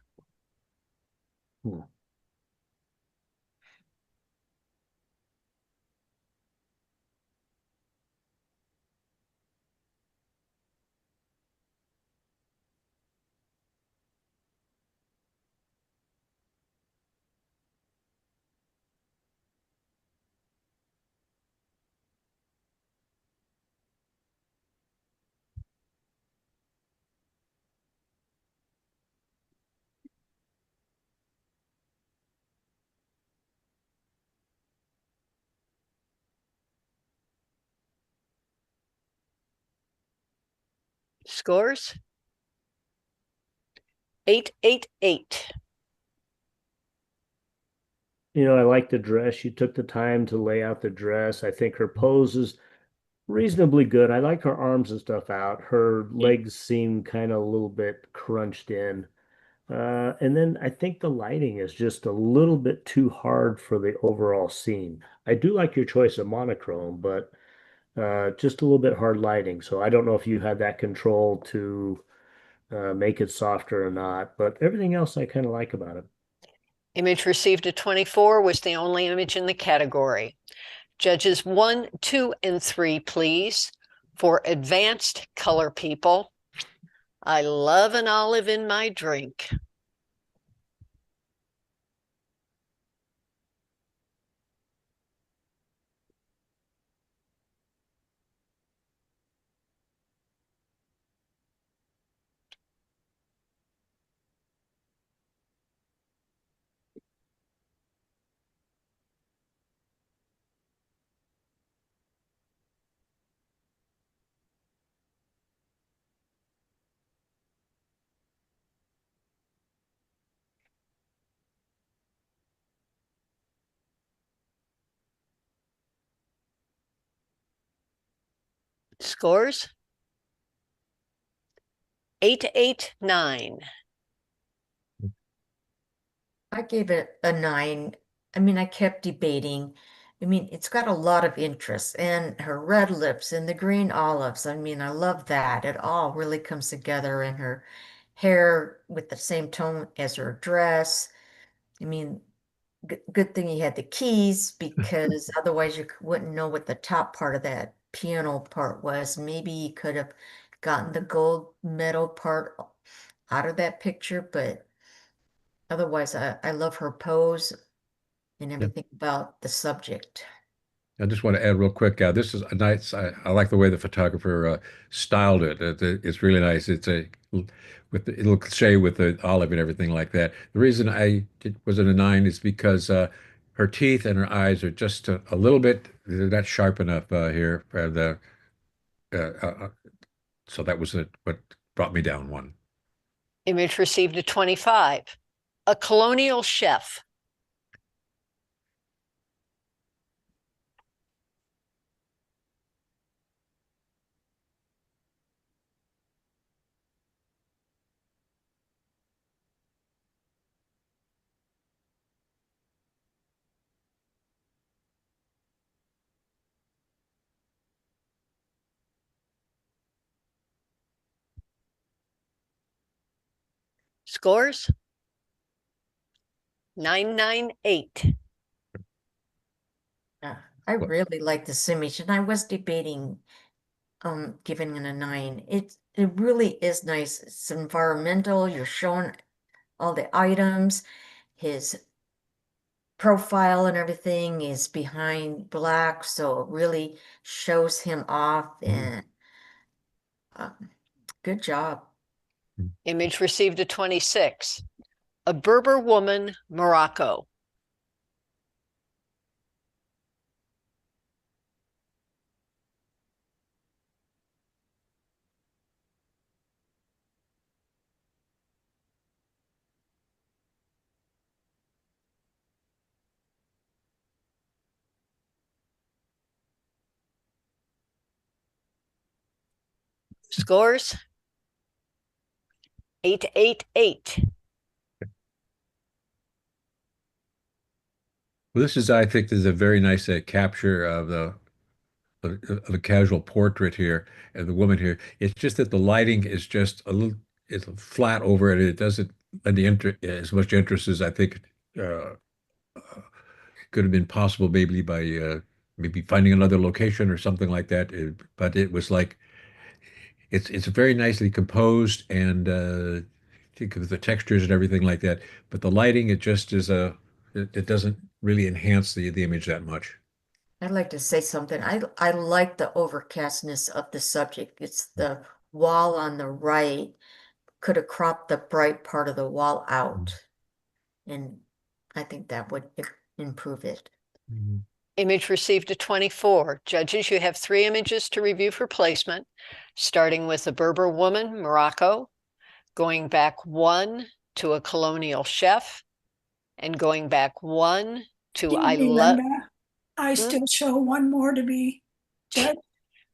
Scores? 888.
You know, I like the dress. You took the time to lay out the dress. I think her pose is reasonably good. I like her arms and stuff out. Her legs seem kind of a little bit crunched in. And then I think the lighting is just a little bit too hard for the overall scene. I do like your choice of monochrome, but just a little bit hard lighting. So I don't know if you had that control to make it softer or not, but everything else I kind of like about it.
Image received a 24, was the only image in the category. Judges 1, 2, and 3, please, for advanced color people. I love an olive in my drink. Scores? 889.
I gave it a 9. I mean, I kept debating. I mean, it's got a lot of interest, and her red lips and the green olives. I mean, I love that. It all really comes together, and her hair with the same tone as her dress. I mean, good thing he had the keys because otherwise you wouldn't know what the top part of that piano part was. Maybe you could have gotten the gold medal part out of that picture, but otherwise, I love her pose and everything about the subject.
I just want to add real quick, this is a nice, I like the way the photographer styled it. It's really nice. It's with the little cliche with the olive and everything like that. The reason was it a 9 is because her teeth and her eyes are just a little bit, they're not sharp enough here. Uh, uh, so that was what brought me down one.
Image received a 25. A colonial chef. Scores? 998.
I
What?
really like this image, and I was debating giving it a 9. It really is nice. It's environmental. You're showing all the items. His profile and everything is behind black, so it really shows him off, and good job.
Image received a 26. A Berber woman, Morocco. Scores? 888.
Well, I think, this is a very nice capture of the casual portrait here and the woman here. It's just that the lighting is just it's flat over it. It doesn't lend as much interest as I think uh, could have been possible, maybe by maybe finding another location or something like that. But it was like it's very nicely composed and think of the textures and everything like that. But the lighting, it just is it doesn't really enhance the image that much.
I'd like to say something. I like the overcastness of the subject. It's the wall on the right. Could have cropped the bright part of the wall out. And I think that would improve it.
Mhm.
Image received a 24. Judges, you have 3 images to review for placement, starting with a Berber woman, Morocco, going back 1 to a colonial chef, and going back 1 to I
Excuse me,
love.
Linda. I still show one more to be judged.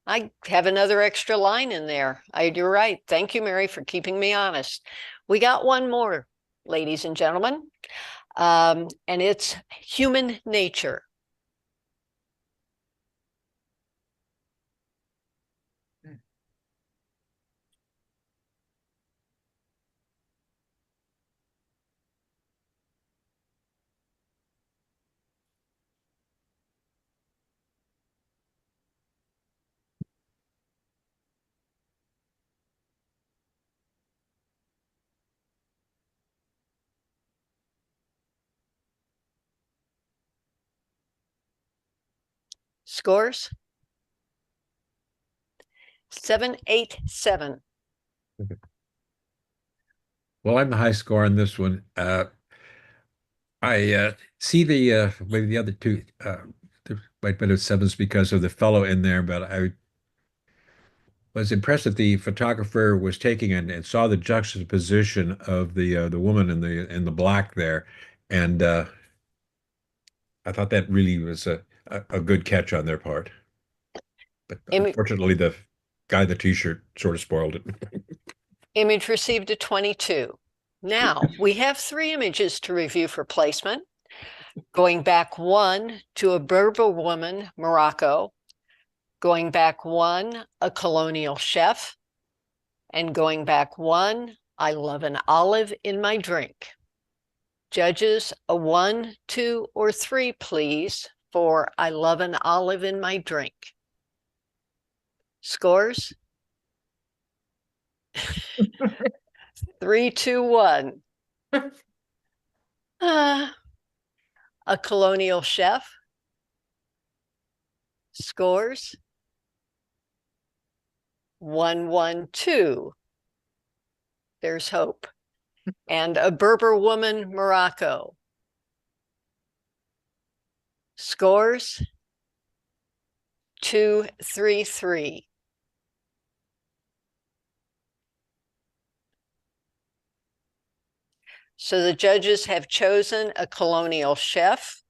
I have another extra line in there. You're right. Thank you, Mary, for keeping me honest. We got one more, ladies and gentlemen, and it's human nature. Scores? 787.
Well, I'm the high score on this one. I see maybe the other two there might have been sevens because of the fellow in there, but I was impressed that the photographer was taking and saw the juxtaposition of the woman in the black there, and I thought that really was a good catch on their part. But
Imi-
unfortunately, guy in the t-shirt sort of spoiled it.
Image received a 22. Now, we have 3 images to review for placement. Going back 1 to a Berber woman, Morocco. Going back 1, a colonial chef. And going back 1, I love an olive in my drink. Judges, a 1, 2, or 3, please, for I love an olive in my drink. Scores? 3, 2, 1. A colonial chef. Scores? 1, 1, 2. There's hope. And a Berber woman, Morocco. Scores? 2, 3, 3. So the judges have chosen a colonial chef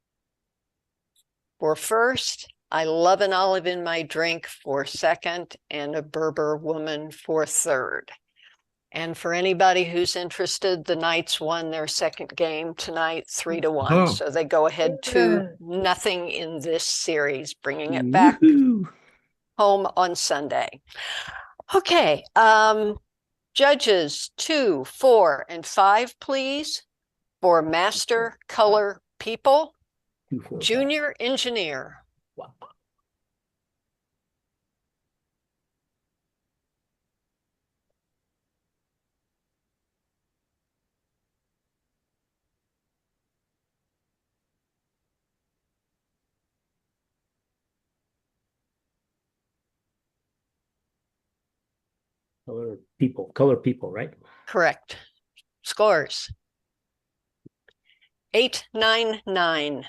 for first, I love an olive in my drink for second, and a Berber woman for third. And for anybody who's interested, the Knights won their second game tonight, 3-1.
Oh.
So they go ahead 2-0 in this series, bringing it back
Woohoo.
home on Sunday. Okay, judges 2, 4, and 5, please, for Master Color People.
2, 4, 5.
Junior Engineer.
Wow. Color people, right?
Correct. Scores. 8, 9, 9.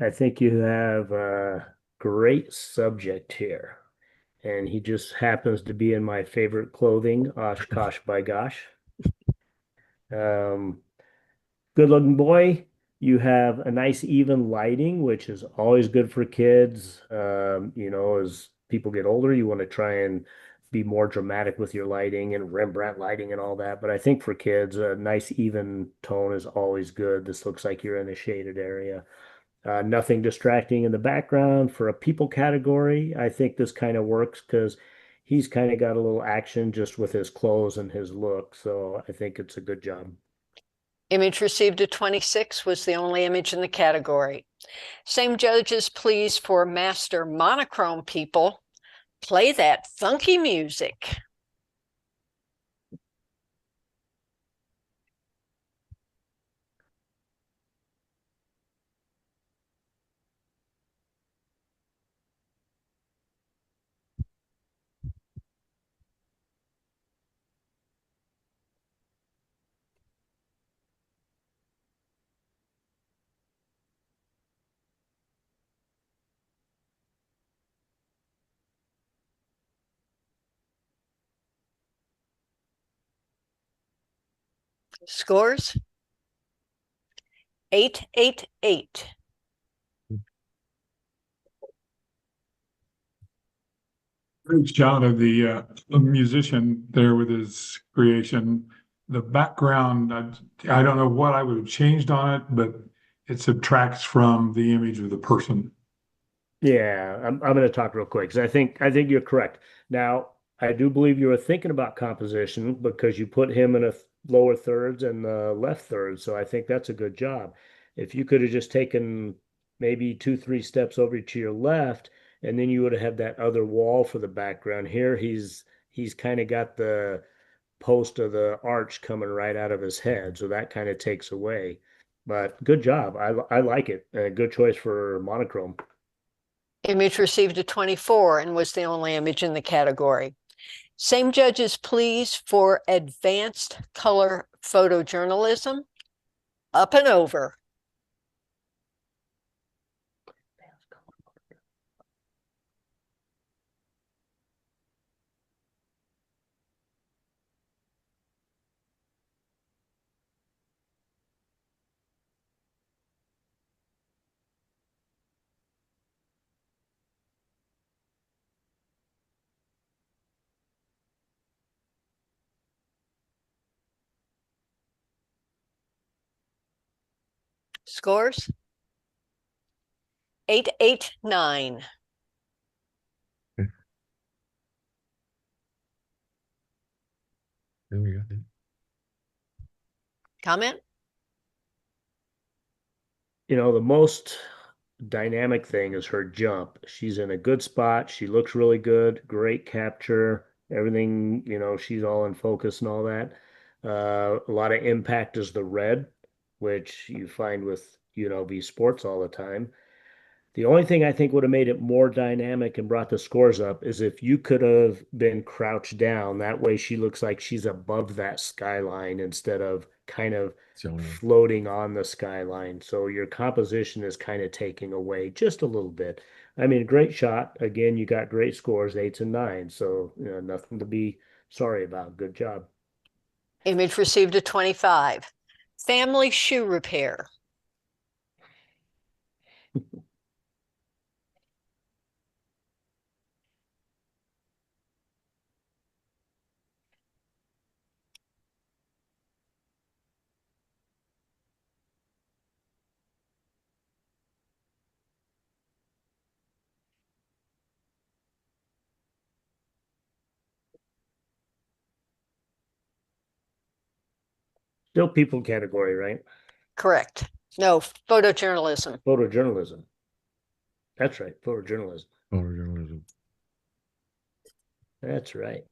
I think you have a great subject here. And he just happens to be in my favorite clothing, Oshkosh by gosh. Good looking boy. You have a nice even lighting, which is always good for kids. As people get older, you want to try and be more dramatic with your lighting and Rembrandt lighting and all that. But I think for kids, a nice even tone is always good. This looks like you're in a shaded area. Nothing distracting in the background. For a people category, I think this kind of works because he's kind of got a little action just with his clothes and his look. So I think it's a good job.
Image received a 26 was the only image in the category. Same judges, please, for Master Monochrome People. Play that funky music. Scores? 8, 8, 8.
Great shot of the musician there with his creation. The background, I don't know what I would have changed on it, but it subtracts from the image of the person.
Yeah, I'm going to talk real quick because I think you're correct. Now, I do believe you were thinking about composition because you put him in a lower thirds and the left third. So I think that's a good job. If you could have just taken maybe 2, 3 steps over to your left, and then you would have had that other wall for the background. Here, he's kind of got the post of the arch coming right out of his head, so that kind of takes away. But good job. I like it. Good choice for monochrome.
Image received a 24 and was the only image in the category. Same judges, please, for Advanced Color Photojournalism. Up and over. Scores? 889.
There we go.
Comment?
You know, the most dynamic thing is her jump. She's in a good spot. She looks really good. Great capture. Everything, you know, she's all in focus and all that. A lot of impact is the red, which you find with UNLV sports all the time. The only thing I think would have made it more dynamic and brought the scores up is if you could have been crouched down. That way she looks like she's above that skyline instead of kind of
So,
floating on the skyline. So your composition is kind of taking away just a little bit. I mean, great shot. Again, you got great scores, 8s and 9s. So, you know, nothing to be sorry about. Good job.
Image received a 25. Family shoe repair.
Still people category, right?
Correct. No, photojournalism.
Photojournalism. That's right. Photojournalism.
photojournalism.
That's right.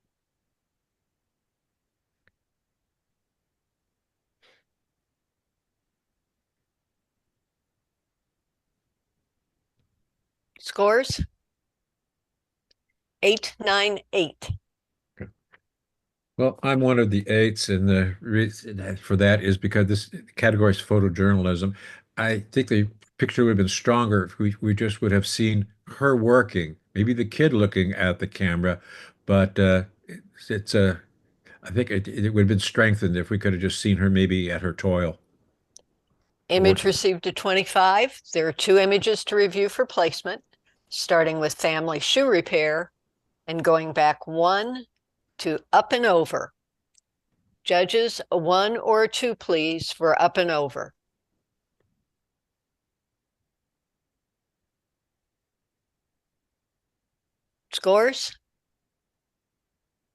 Scores? 898.
Well, I'm one of the 8s, and the reason for that is because this category is photojournalism. I think the picture would have been stronger if we just would have seen her working, maybe the kid looking at the camera, but it's I think it would have been strengthened if we could have just seen her maybe at her toil.
Image
Working.
received a 25. There are 2 images to review for placement, starting with family shoe repair and going back 1 to up and over. Judges, a 1 or a 2, please, for up and over. Scores?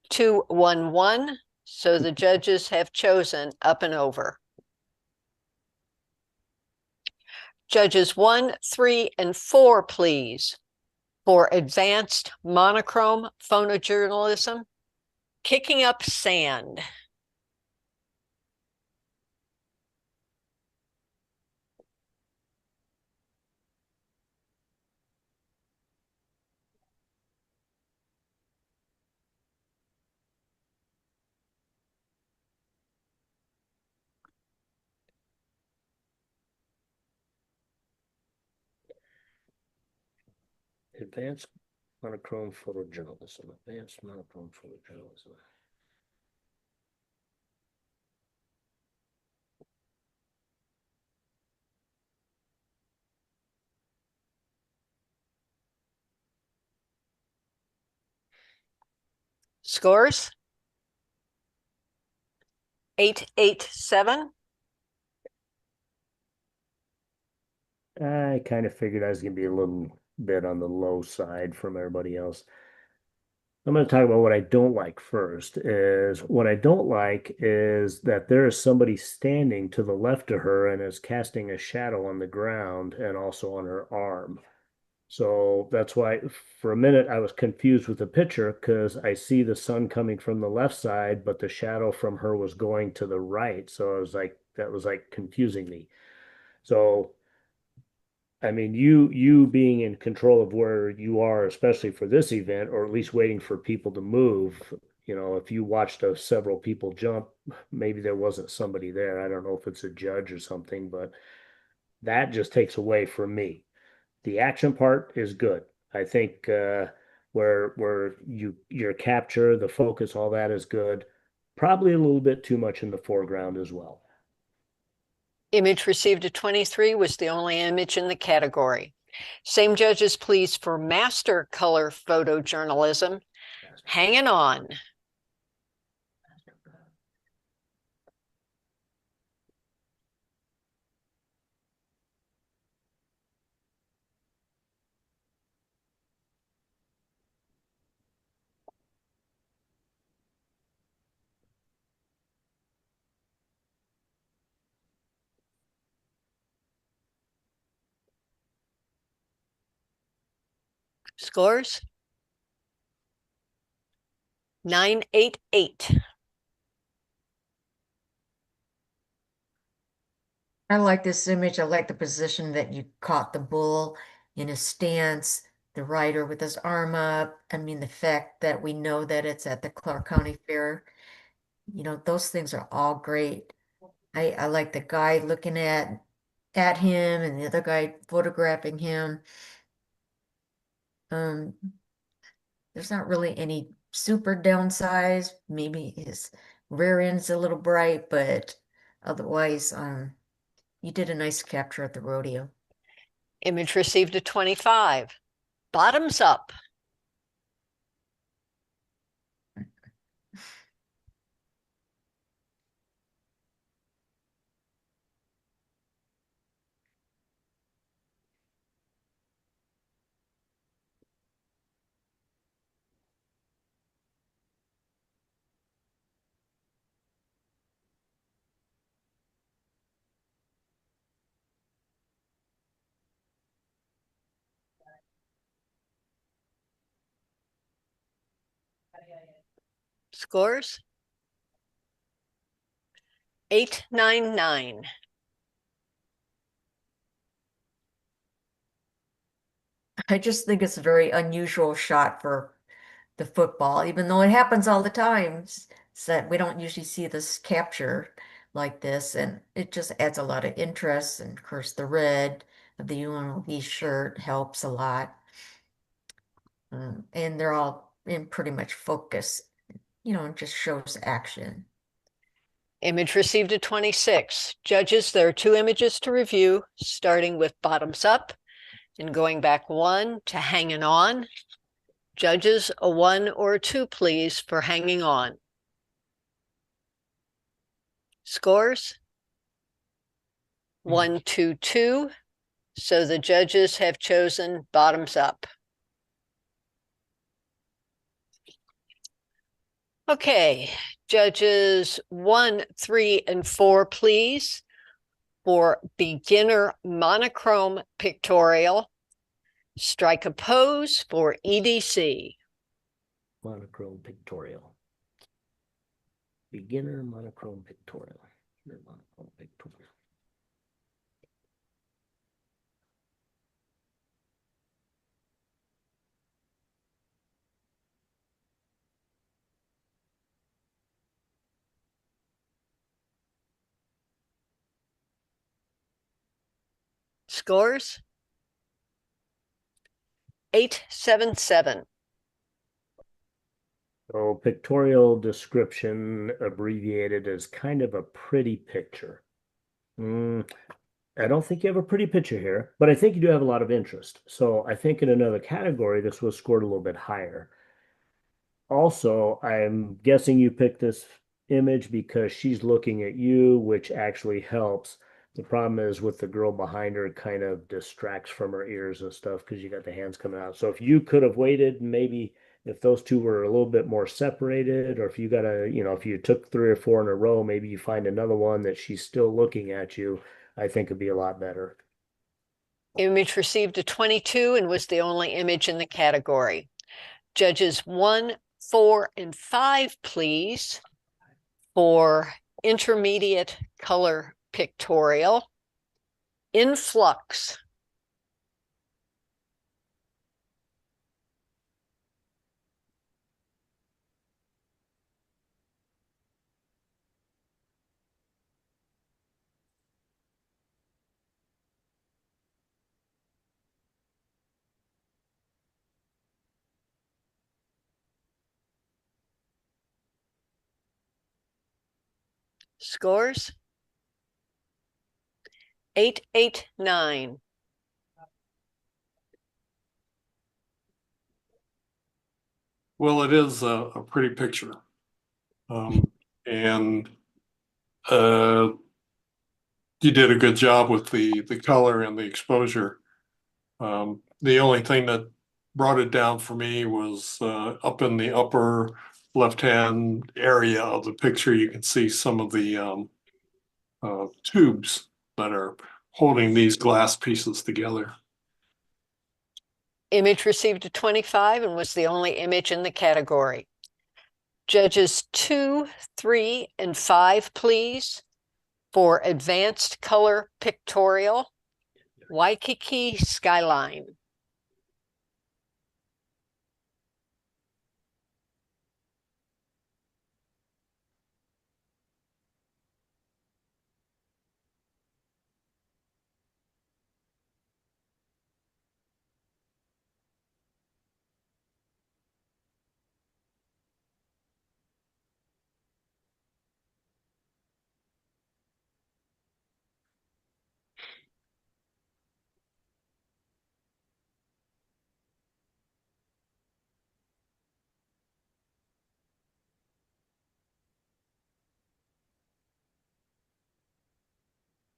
211. So the judges have chosen up and over. Judges 1, 3, and 4, please, for advanced monochrome photojournalism, kicking up sand.
Advanced monochrome photojournalism. Advanced monochrome photojournalism.
Scores? 887.
I kind of figured I was going to be a little bit on the low side from everybody else. I'm going to talk about what I don't like first. Is what I don't like is that there is somebody standing to the left of her and is casting a shadow on the ground and also on her arm. So that's why for a minute I was confused with the picture because I see the sun coming from the left side, but the shadow from her was going to the right. So I was like, that was like confusing me. So I mean, you being in control of where you are, especially for this event, or at least waiting for people to move. You know, if you watched several people jump, maybe there wasn't somebody there. I don't know if it's a judge or something, but that just takes away from me. The action part is good. I think where your capture, the focus, all that is good. Probably a little bit too much in the foreground as well.
Image received a 23 was the only image in the category. Same judges, please, for master color photojournalism. Hanging on. Scores? 988.
I like this image. I like the position that you caught the bull in his stance, the rider with his arm up. I mean, the fact that we know that it's at the Clark County Fair, those things are all great. I like the guy looking at him and the other guy photographing him. Um, there's not really any super downside. Maybe his rear end's a little bright, but otherwise, you did a nice capture at the rodeo.
Image received a 25. Bottoms up. Scores? 899.
I just think it's a very unusual shot for the football, even though it happens all the time. That we don't usually see this capture like this, and it just adds a lot of interest. And of course, the red of the UNLV shirt helps a lot. And they're all in pretty much focus, it just shows action.
Image received a 26. Judges, there are 2 images to review, starting with bottoms up and going back 1 to hanging on. Judges, a 1 or a 2, please, for hanging on. Scores? 1, 2, 2. So the judges have chosen bottoms up. Okay, judges 1, 3, and 4, please, for beginner monochrome pictorial. Strike a pose for EDC.
Monochrome pictorial. Beginner monochrome pictorial. Monochrome pictorial.
Scores? 877.
So pictorial description abbreviated as kind of a pretty picture. I don't think you have a pretty picture here, but I think you do have a lot of interest. So I think in another category, this was scored a little bit higher. Also, I'm guessing you picked this image because she's looking at you, which actually helps. The problem is with the girl behind her, it kind of distracts from her ears and stuff because you got the hands coming out. So if you could have waited, maybe if those two were a little bit more separated, or if you got if you took 3 or 4 in a row, maybe you find another one that she's still looking at you, I think it'd be a lot better.
Image received a 22 and was the only image in the category. Judges 1, 4, and 5, please, for intermediate color pictorial. Influx. Scores? 889.
Well, it is a pretty picture. And you did a good job with the color and the exposure. The only thing that brought it down for me was up in the upper left-hand area of the picture, you can see some of the tubes that are holding these glass pieces together.
Image received a 25 and was the only image in the category. Judges 2, 3, and 5, please, for advanced color pictorial, Waikiki skyline.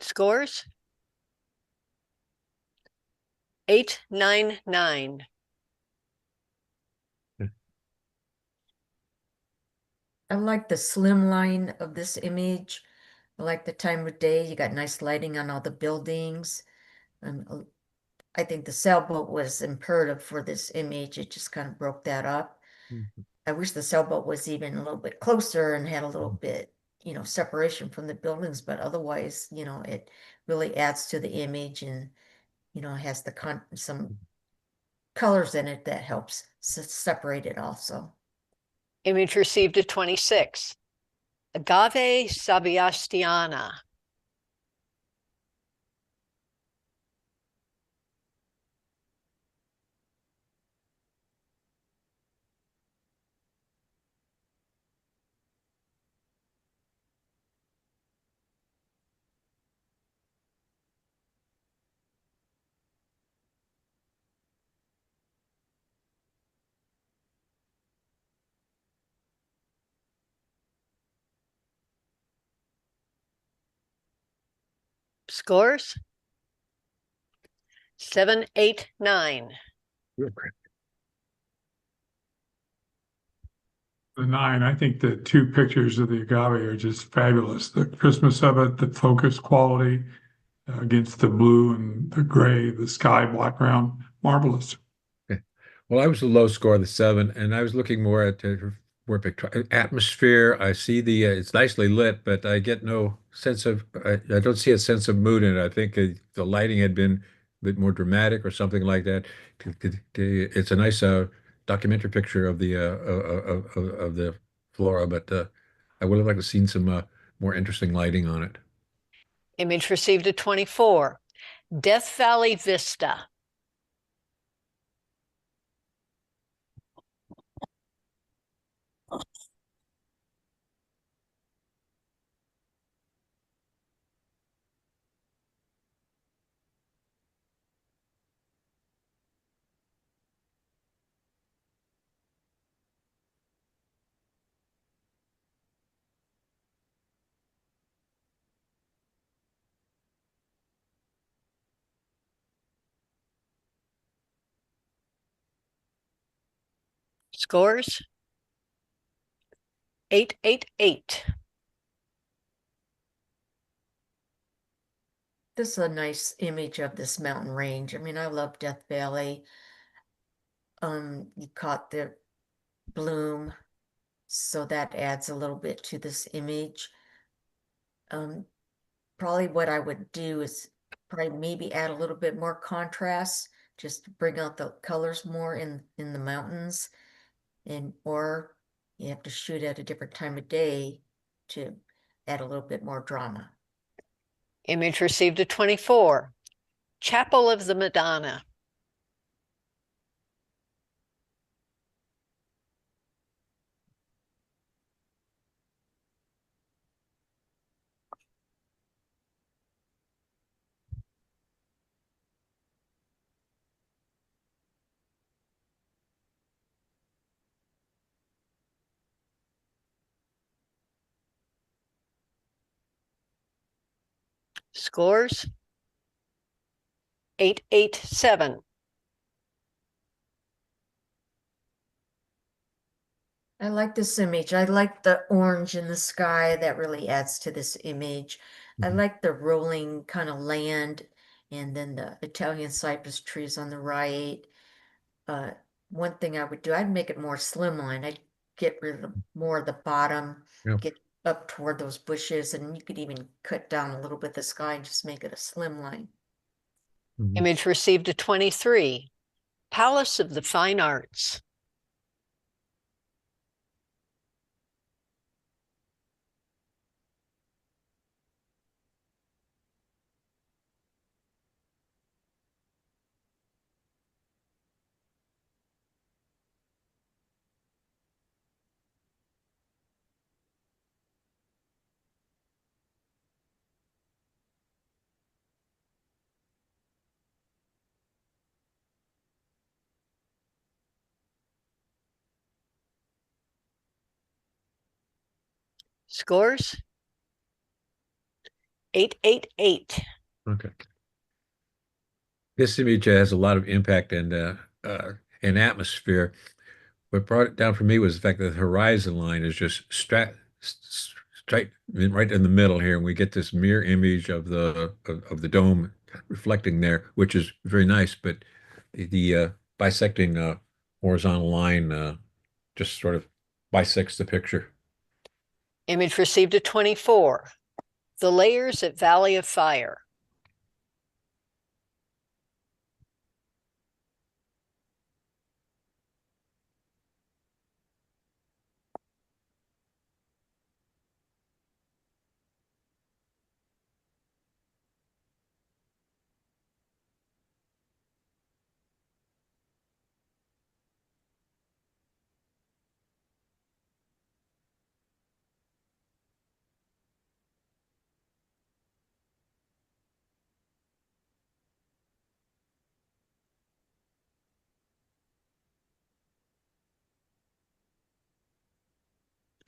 Scores? 899.
I like the slim line of this image. I like the time of day. You got nice lighting on all the buildings. I think the sailboat was imperative for this image. It just kind of broke that up.
Mhm.
I wish the sailboat was even a little bit closer and had a little bit, separation from the buildings, but otherwise, it really adds to the image and, has some colors in it that helps separate it also.
Image received a 26. Agave Sabastiana. Scores? 789.
Real quick.
The 9, I think the two pictures of the agave are just fabulous. The Christmas of it, the focus quality against the blue and the gray, the sky background, marvelous.
Well, I was a low score, the 7, and I was looking more at more atmosphere. I see it's nicely lit, but I get no sense of I don't see a sense of mood in it. I think the lighting had been a bit more dramatic or something like that. It's a nice documentary picture of the flora, but I would have liked to seen some more interesting lighting on it.
Image received a 24. Death Valley Vista. Scores? 888.
This is a nice image of this mountain range. I mean, I love Death Valley. You caught the bloom, so that adds a little bit to this image. Probably what I would do is probably maybe add a little bit more contrast, just to bring out the colors more in the mountains. Or you have to shoot at a different time of day to add a little bit more drama.
Image received a 24. Chapel of the Madonna. Scores? 887.
I like this image. I like the orange in the sky. That really adds to this image. I
Mhm.
like the rolling kind of land and then the Italian cypress trees on the right. one thing I would do, I'd make it more slimline. I'd get rid of more of the bottom,
Yeah.
get up toward those bushes, and you could even cut down a little bit the sky and just make it a slim line.
Mhm.
Image received a 23. Palace of the Fine Arts. Scores? 888.
Okay. This image has a lot of impact and atmosphere. What brought it down for me was the fact that the horizon line is just straight right in the middle here, and we get this mirror image of the dome reflecting there, which is very nice. But the bisecting horizontal line just sort of bisects the picture.
Image received a 24. The Layers at Valley of Fire.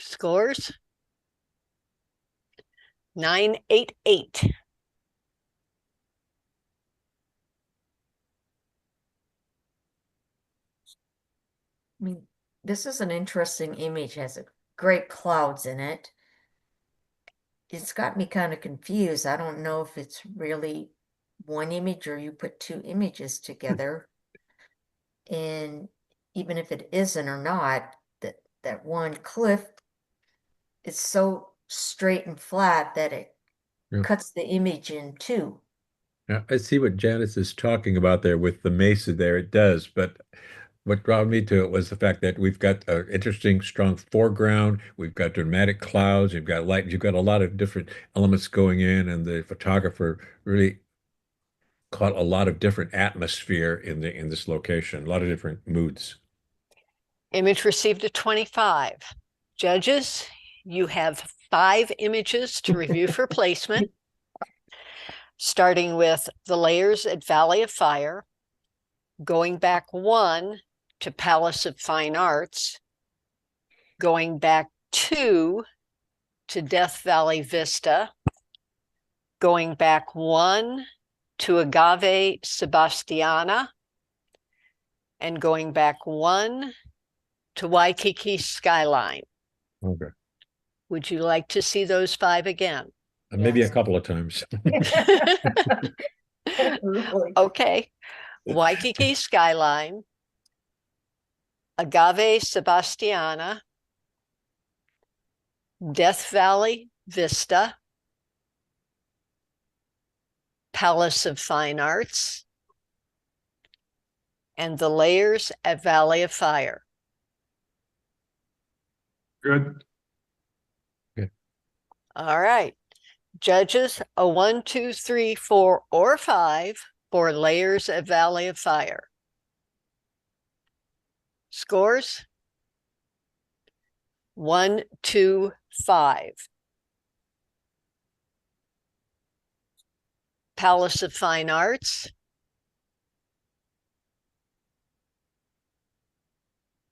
Scores? 988.
I mean, this is an interesting image, has a great clouds in it. It's got me kind of confused. I don't know if it's really one image or you put two images together. And even if it isn't or not, that one cliff is so straight and flat that it
Yeah.
cuts the image in two.
Now, I see what Janice is talking about there with the mesa there. It does, but what brought me to it was the fact that we've got an interesting, strong foreground. We've got dramatic clouds. You've got light. You've got a lot of different elements going in, and the photographer really caught a lot of different atmosphere in this location. A lot of different moods.
Image received a 25. Judges, you have 5 images to review for placement, starting with The Layers at Valley of Fire, going back 1 to Palace of Fine Arts, going back 2 to Death Valley Vista, going back 1 to Agave Sebastiana, and going back 1 to Waikiki Skyline.
Okay.
Would you like to see those 5 again?
Maybe a
Yes.
couple of times.
Really.
Okay. Waikiki Skyline, Agave Sebastiana, Death Valley Vista, Palace of Fine Arts, and The Layers at Valley of Fire.
Good.
All right. Judges, a 1, 2, 3, 4, or 5 for Layers at Valley of Fire. Scores? 1, 2, 5. Palace of Fine Arts.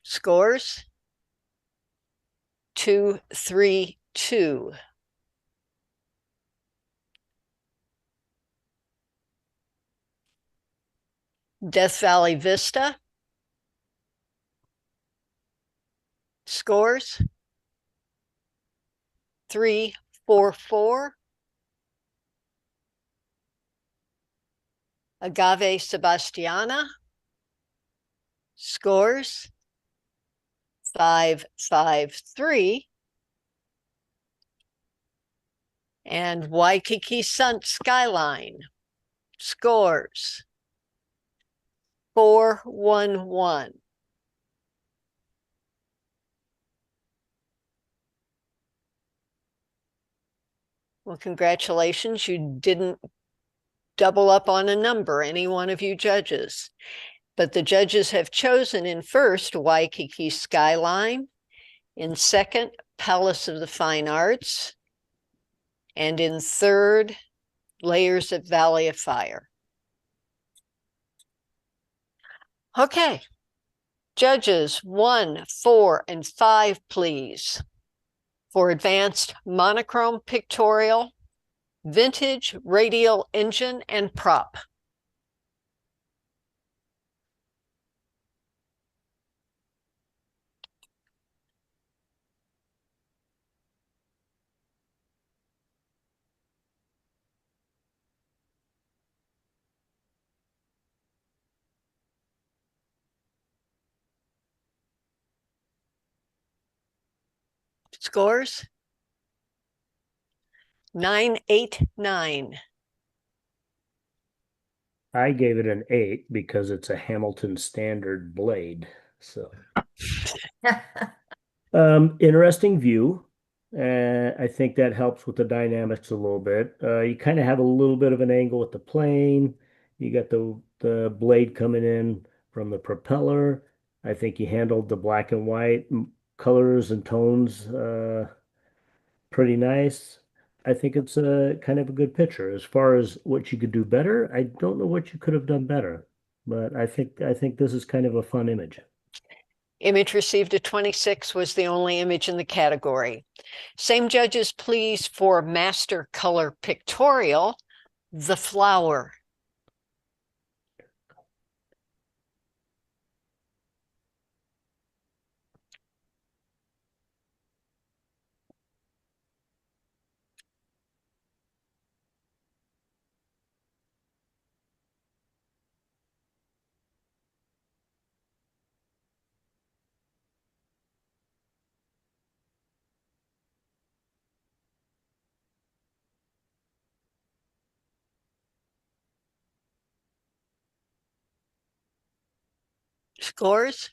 Scores? 2, 3, 2. Death Valley Vista. Scores? 3, 4, 4. Agave Sebastiana. Scores 553. And Waikiki Sun Skyline scores 411. Well, congratulations. You didn't double up on a number, any one of you judges. But the judges have chosen in first Waikiki Skyline, in second Palace of the Fine Arts, and in third Layers at Valley of Fire. Okay, judges 1, 4, and 5, please. For advanced monochrome pictorial, vintage radial engine and prop. Scores 989.
I gave it an 8 because it's a Hamilton standard blade. So interesting view. I think that helps with the dynamics a little bit. You kind of have a little bit of an angle with the plane. You got the blade coming in from the propeller. I think you handled the black and white colors and tones pretty nice. I think it's a kind of a good picture. As far as what you could do better, I don't know what you could have done better, but I think this is kind of a fun image.
Image received a 26 was the only image in the category. Same judges, please, for master color pictorial, The Flower. Scores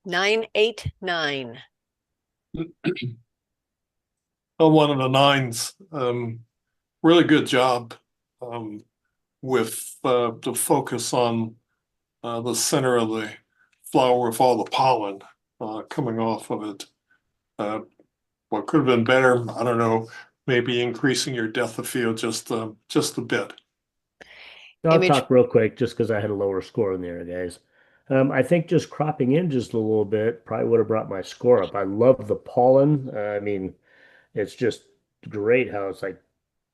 989.
Oh, one of the nines. Really good job with the focus on the center of the flower with all the pollen coming off of it. What could have been better? I don't know. Maybe increasing your depth of field just a bit.
I'll
Image-
talk real quick just because I had a lower score in there, guys. I think just cropping in just a little bit probably would have brought my score up. I love the pollen. I mean, it's just great how it's like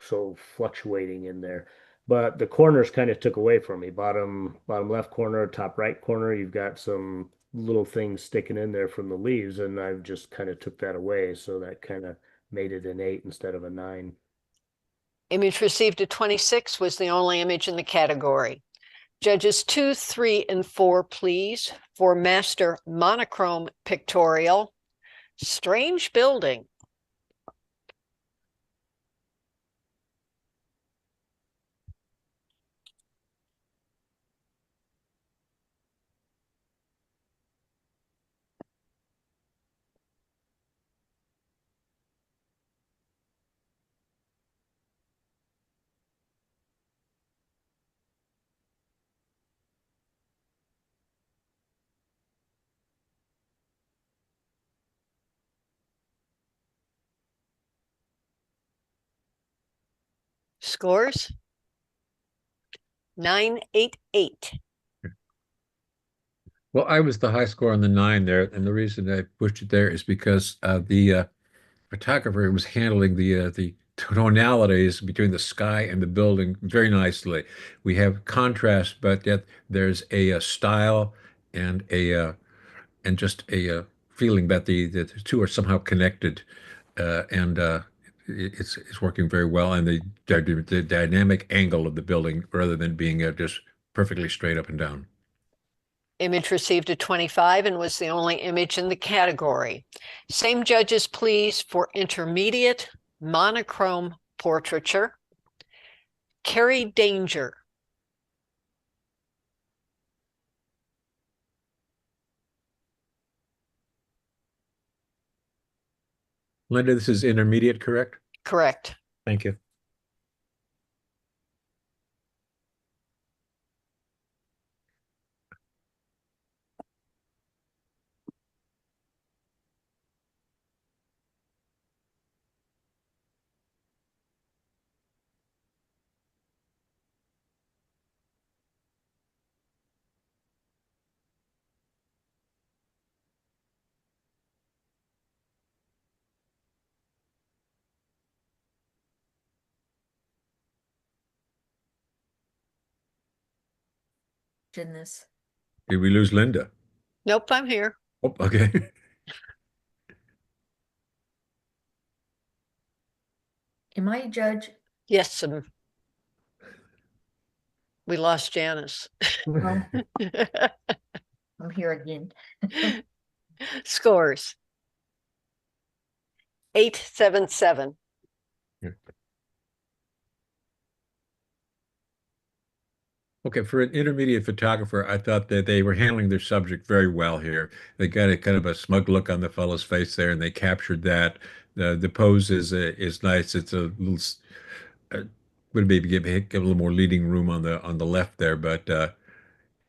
so fluctuating in there. But the corners kind of took away from me. Bottom left corner, top right corner, you've got some little things sticking in there from the leaves, and I've just kind of took that away. So that kind of made it an 8 instead of a 9.
Image received a 26 was the only image in the category. Judges 2, 3, and 4, please, for master monochrome pictorial, Strange Building. Scores 988.
Well, I was the high score on the 9 there, and the reason I pushed it there is because the photographer was handling the tonalities between the sky and the building very nicely. We have contrast, but yet there's a style and and just a feeling that the two are somehow connected, and it's working very well. And the dynamic angle of the building, rather than being just perfectly straight up and down.
Image received a 25 and was the only image in the category. Same judges, please, for intermediate monochrome portraiture. Carrie Danger.
Linda, this is intermediate, correct?
Correct.
Thank you.
In this.
Did we lose Linda?
Nope, I'm here.
Oh, okay.
Am I a judge?
Yes, we lost Janice.
Well, I'm here again.
Scores. 877.
Okay, for an intermediate photographer, I thought that they were handling their subject very well here. They got a kind of a smug look on the fellow's face there, and they captured that. The pose is nice. It's a little would maybe give a little more leading room on the left there, but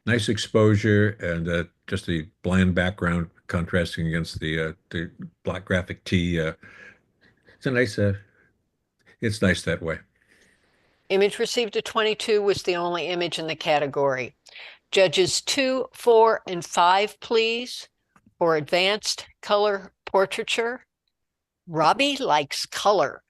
nice exposure and just a bland background contrasting against the black graphic tee. It's a nice. It's nice that way.
Image received a 22 was the only image in the category. Judges 2, 4, and 5, please, for advanced color portraiture. Robbie likes color.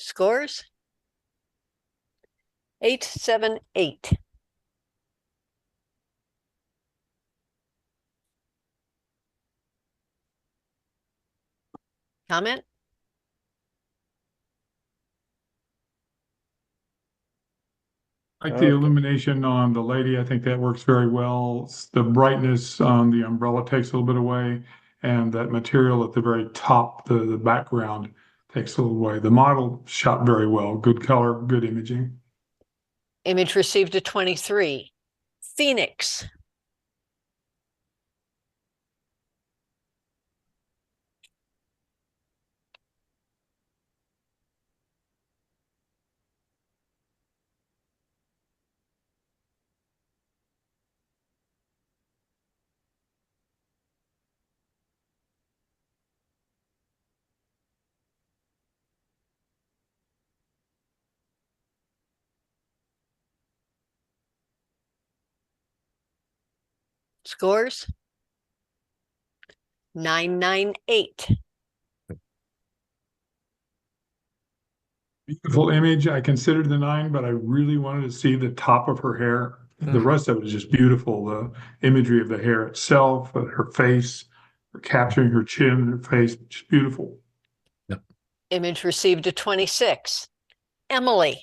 Scores? 878. Comment?
I like the illumination on the lady. I think that works very well. The brightness on the umbrella takes a little bit away, and that material at the very top, the background takes a little away. The model shot very well. Good color, good imaging.
Image received a 23. Phoenix. Scores? 998.
Beautiful image. I considered the 9, but I really wanted to see the top of her hair. The rest of it is just beautiful. The imagery of the hair itself, her face, capturing her chin, her face, just beautiful.
Image received a 26. Emily.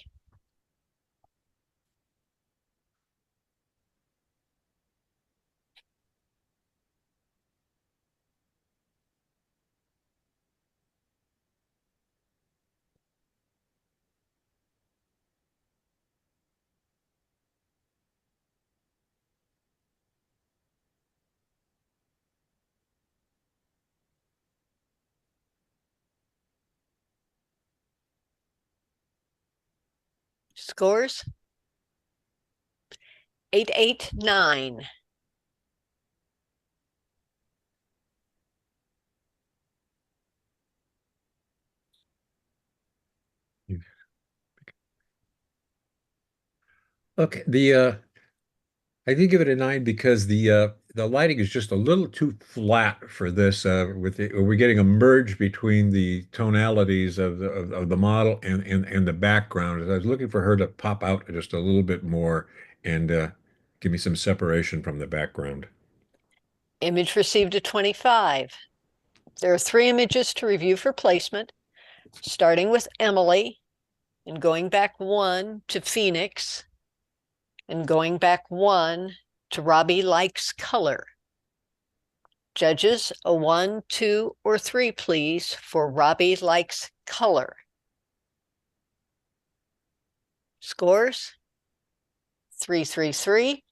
Scores? 889.
Okay, I did give it a 9 because the lighting is just a little too flat for this. We're getting a merge between the tonalities of the model and the background. I was looking for her to pop out just a little bit more and give me some separation from the background.
Image received a 25. There are 3 images to review for placement, starting with Emily and going back 1 to Phoenix and going back 1 to Robbie Likes Color. Judges, a 1, 2, or 3, please, for Robbie Likes Color. Scores? 333.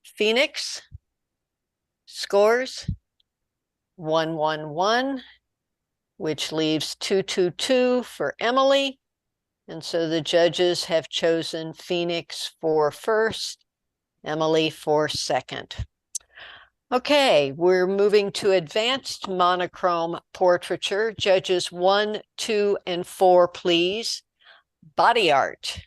Phoenix? Scores? 111, which leaves 222 for Emily. And so the judges have chosen Phoenix for first, Emily for second. Okay, we're moving to advanced monochrome portraiture. Judges 1, 2, and 4, please. Body art.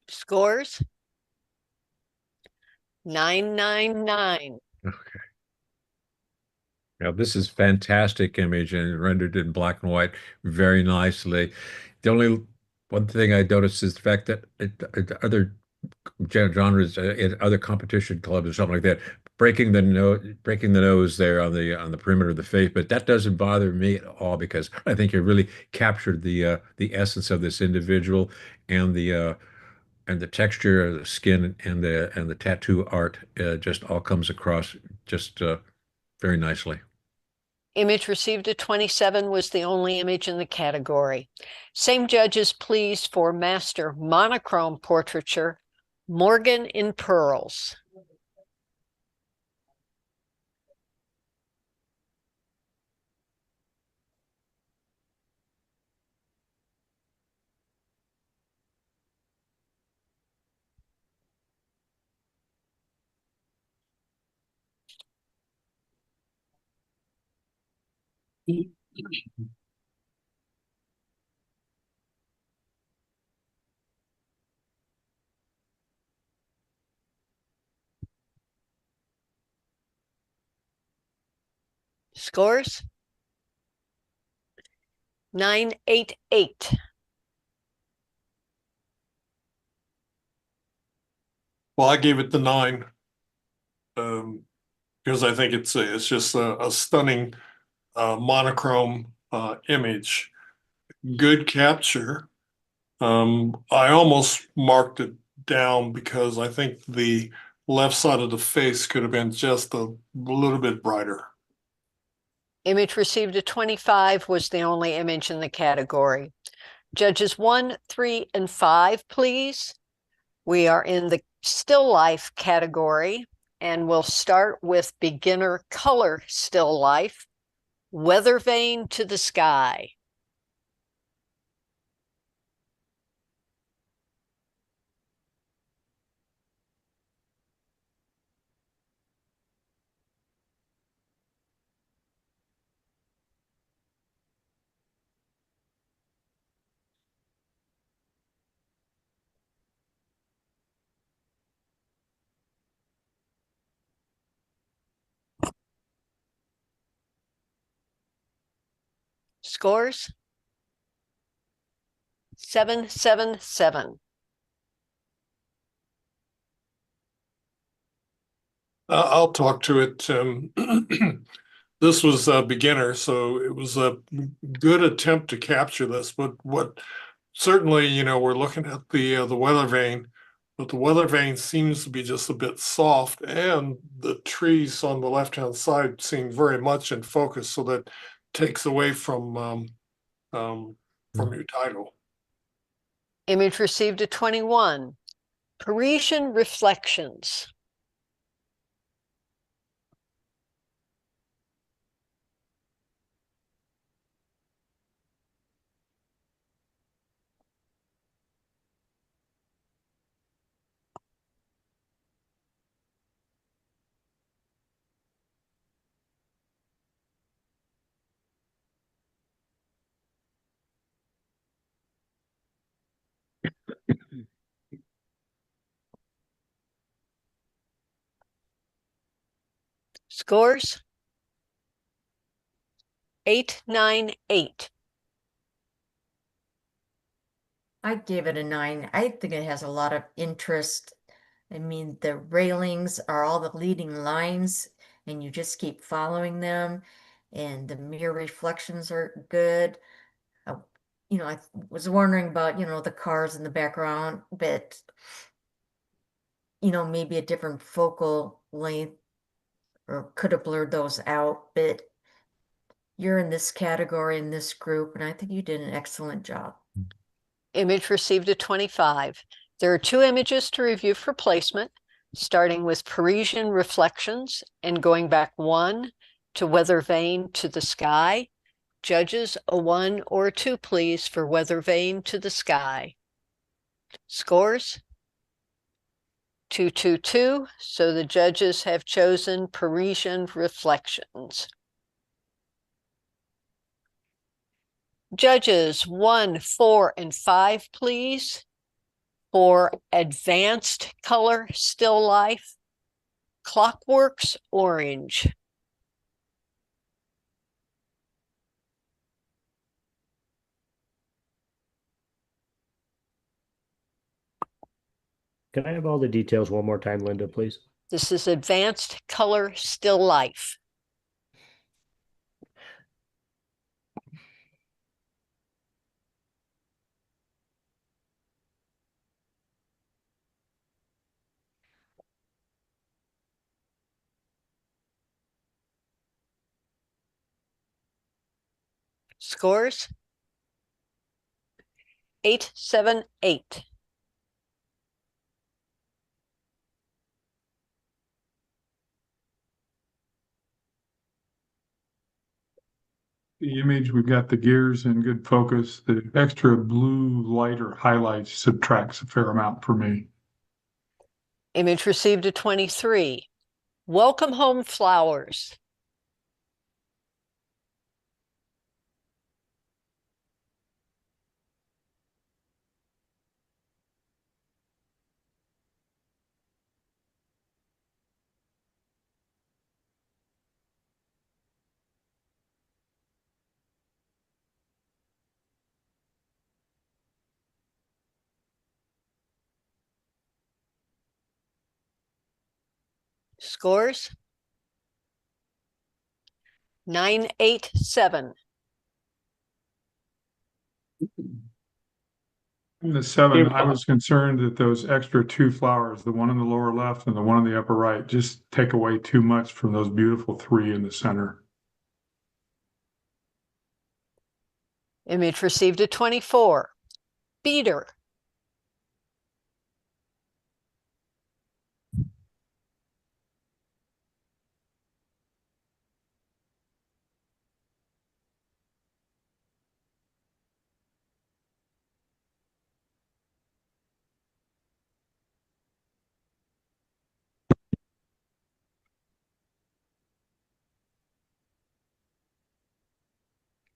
Scores? 999.
Okay. Now this is fantastic image and rendered in black and white very nicely. The only one thing I noticed is the fact that other genres in other competition clubs or something like that, breaking the nose there on the perimeter of the face, but that doesn't bother me at all because I think you really captured the essence of this individual and the texture of the skin and the tattoo art just all comes across just very nicely.
Image received a 27 was the only image in the category. Same judges, please, for master monochrome portraiture, Morgan in Pearls. Scores? 988.
Well, I gave it the 9. Because I think it's just a stunning monochrome image. Good capture. I almost marked it down because I think the left side of the face could have been just a little bit brighter.
Image received a 25 was the only image in the category. Judges 1, 3, and 5, please. We are in the still life category, and we'll start with beginner color still life, Weather Vane to the Sky. Scores? 777.
I'll talk to it. This was a beginner, so it was a good attempt to capture this. But what certainly, we're looking at the weather vane, but the weather vane seems to be just a bit soft, and the trees on the left-hand side seem very much in focus, so that takes away from your title.
Image received at 21. Parisian Reflections. Scores? 898.
I gave it a 9. I think it has a lot of interest. I mean, the railings are all the leading lines, and you just keep following them, and the mirror reflections are good. I was wondering about, the cars in the background, but maybe a different focal length or could have blurred those out, but you're in this category in this group, and I think you did an excellent job.
Image received at 25. There are 2 images to review for placement, starting with Parisian Reflections and going back 1 to Weather Vane to the Sky. Judges, a 1 or a 2, please, for Weather Vane to the Sky. Scores? 222. So the judges have chosen Parisian Reflections. Judges 1, 4, and 5, please, for Advanced Color Still Life, Clockworks Orange.
Can I have all the details one more time, Linda, please?
This is Advanced Color Still Life. Scores? 878.
The image, we've got the gears in good focus. The extra blue light or highlights subtracts a fair amount for me.
Image received at 23. Welcome Home Flowers. Scores? 987.
In the 7, I was concerned that those extra 2 flowers, the one in the lower left and the one in the upper right, just take away too much from those beautiful 3 in the center.
Image received at 24. Beater.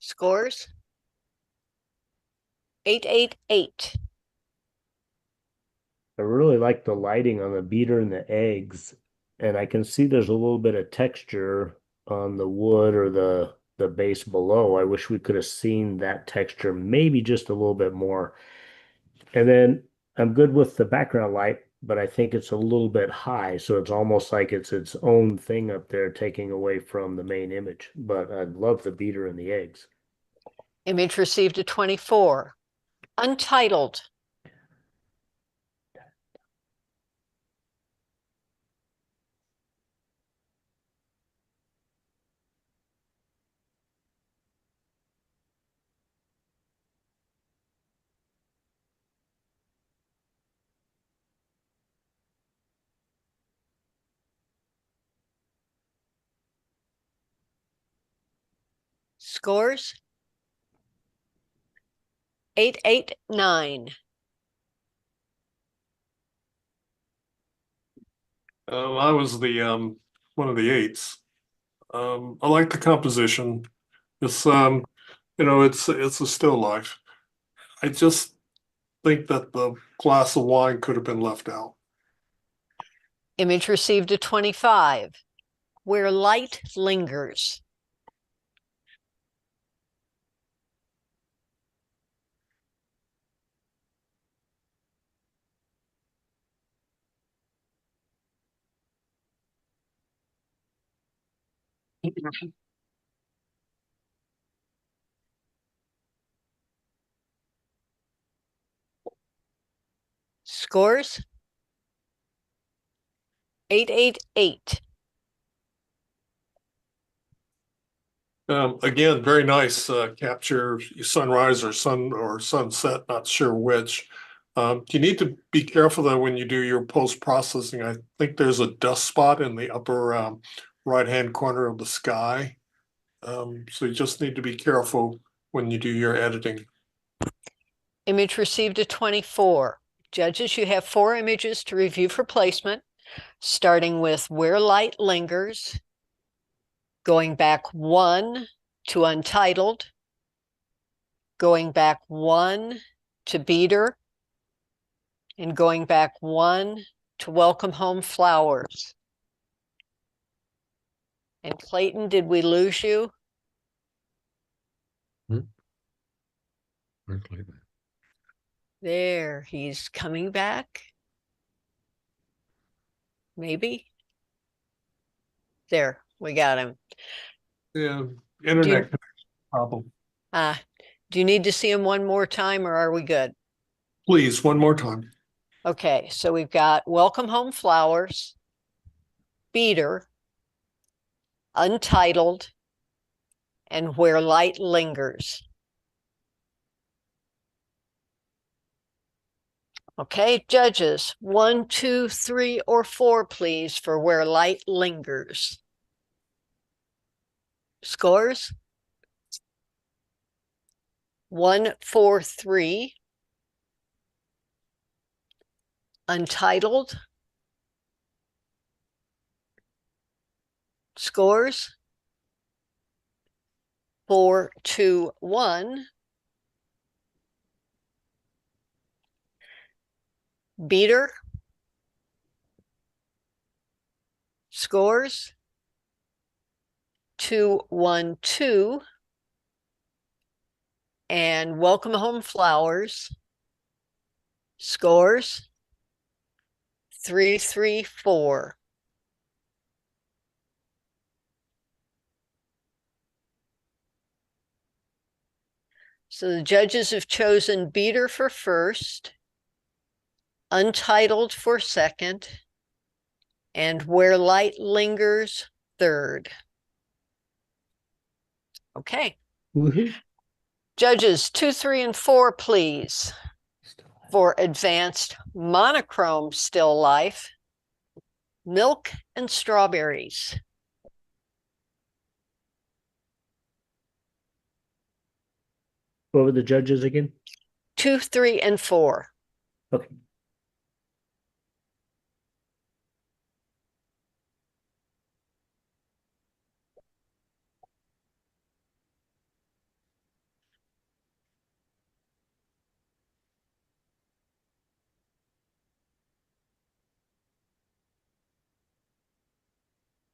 Scores? 888.
I really like the lighting on the beater and the eggs, and I can see there's a little bit of texture on the wood or the base below. I wish we could have seen that texture maybe just a little bit more. And then I'm good with the background light, but I think it's a little bit high, so it's almost like it's its own thing up there, taking away from the main image. But I love the beater and the eggs.
Image received at 24. Untitled. Scores? 889.
I was the one of the eights. I like the composition. It's it's a still life. I just think that the glass of wine could have been left out.
Image received a 25. Where light lingers. Scores? 888.
Again, very nice capture, sunrise or sunset, not sure which. You need to be careful though when you do your post-processing. I think there's a dust spot in the upper right-hand corner of the sky. So you just need to be careful when you do your editing.
Image received a 24. Judges, you have 4 images to review for placement, starting with Where Light Lingers, going back 1 to Untitled, going back 1 to Beater, and going back 1 to Welcome Home Flowers. And Clayton, did we lose you?
Where's Clayton?
There, he's coming back. Maybe. There, we got him.
Yeah, internet connection problem.
Do you need to see him one more time or are we good?
Please, one more time.
Okay, so we've got Welcome Home Flowers, Beater, Untitled, and Where Light Lingers. Okay, judges, 1, 2, 3, or 4, please, for Where Light Lingers. Scores? 1, 4, 3. Untitled. Scores? 4, 2, 1. Beater. Scores? 2, 1, 2. And Welcome Home Flowers. Scores? 3, 3, 4. So the judges have chosen Beater for first, Untitled for second, and Where Light Lingers third. Okay.
Woohoo.
Judges 2, 3, and 4, please, for advanced monochrome still life, Milk and Strawberries.
What were the judges again?
2, 3, and 4.
Okay.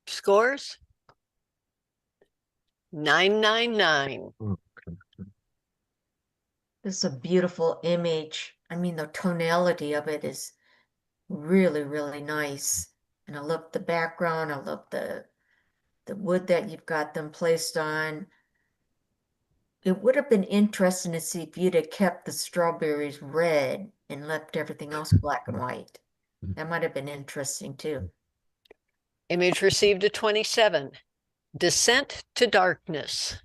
Scores? 999.
This is a beautiful image. I mean, the tonality of it is really, really nice. And I love the background. I love the wood that you've got them placed on. it would have been interesting to see if you'd have kept the strawberries red and left everything else black and white. That might have been interesting too.
Image received a 27. Descent to darkness.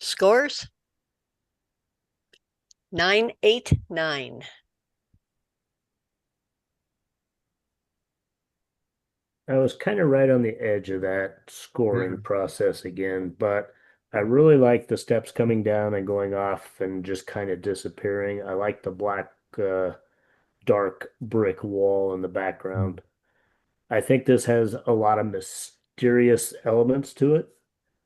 Scores? 989.
I was kind of right on the edge of that scoring process again, but I really like the steps coming down and going off and just kind of disappearing. I like the black, dark brick wall in the background. I think this has a lot of mysterious elements to it.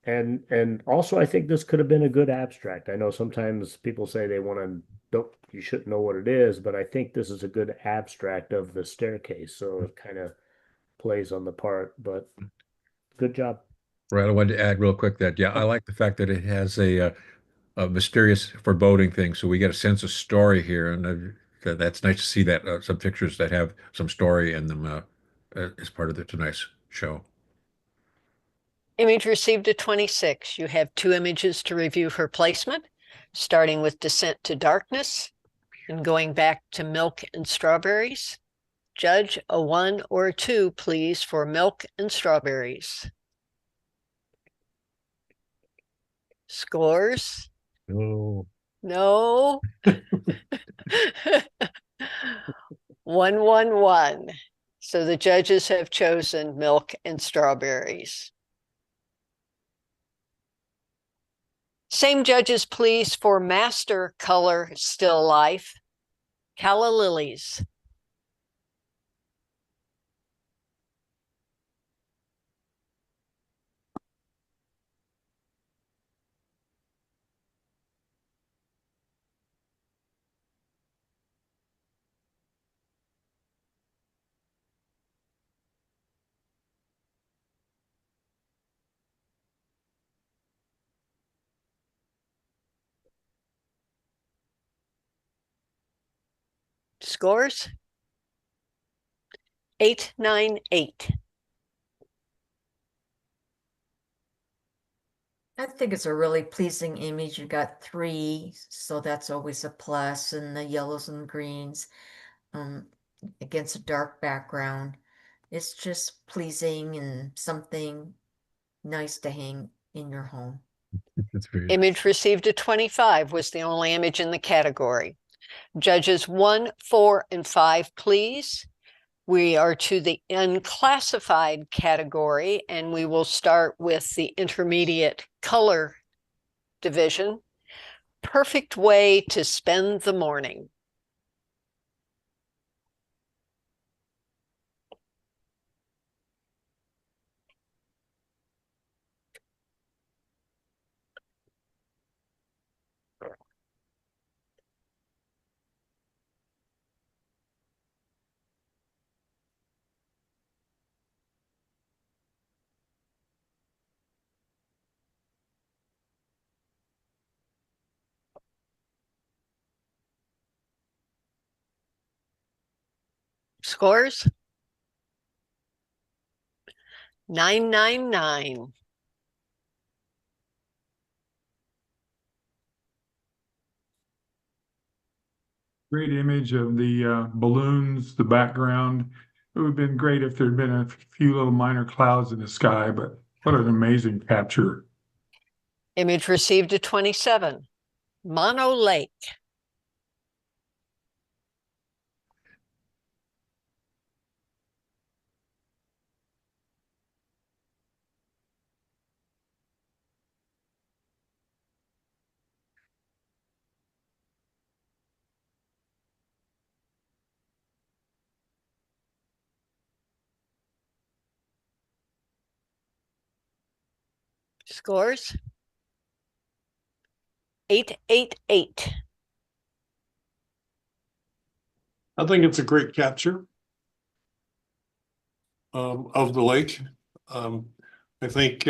And also I think this could have been a good abstract. I know sometimes people say they want to don't you shouldn't know what it is, but I think this is a good abstract of the staircase. So it kind of plays on the part, but good job.
Right, I wanted to add real quick that, yeah, I like the fact that it has a mysterious foreboding thing, so we get a sense of story here, and that's nice to see that some pictures that have some story in them as part of tonight's show.
Image received a 26. You have 2 images to review for placement, starting with Descent to Darkness and going back to Milk and Strawberries. Judge a 1 or a 2, please, for Milk and Strawberries. Scores?
Oh,
No. 111. So the judges have chosen Milk and Strawberries. Same judges, please, for Master Color Still Life, Calla Lilies. Scores? 898.
I think it's a really pleasing image. You got 3, so that's always a plus, and the yellows and greens against a dark background. It's just pleasing and something nice to hang in your home.
that's very
Image received a 25 was the only image in the category. Judges 1, 4, and 5, please. We are to the unclassified category, and we will start with the intermediate color division. Perfect way to spend the morning. Scores? 999.
Great image of the balloons, the background. It would have been great if there'd been a few little minor clouds in the sky, but what an amazing capture.
Image received a 27. Mono Lake. Scores? 888.
I think it's a great capture of the lake. I think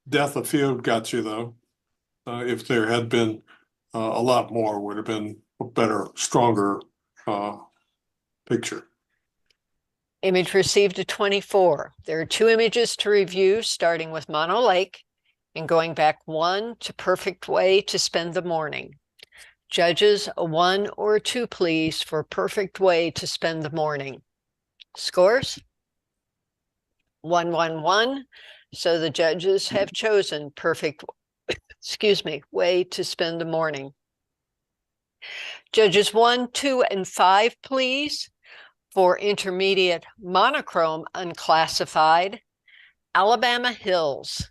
depth of field got you though. If there had been a lot more, would have been a better, stronger picture.
Image received a 24. There are 2 images to review, starting with Mono Lake and going back 1 to Perfect Way to Spend the Morning. Judges, a 1 or a 2, please, for Perfect Way to Spend the Morning. Scores? 1, 1, 1. So the judges have chosen Perfect, Way to Spend the Morning. Judges 1, 2, and 5, please, for Intermediate Monochrome Unclassified, Alabama Hills.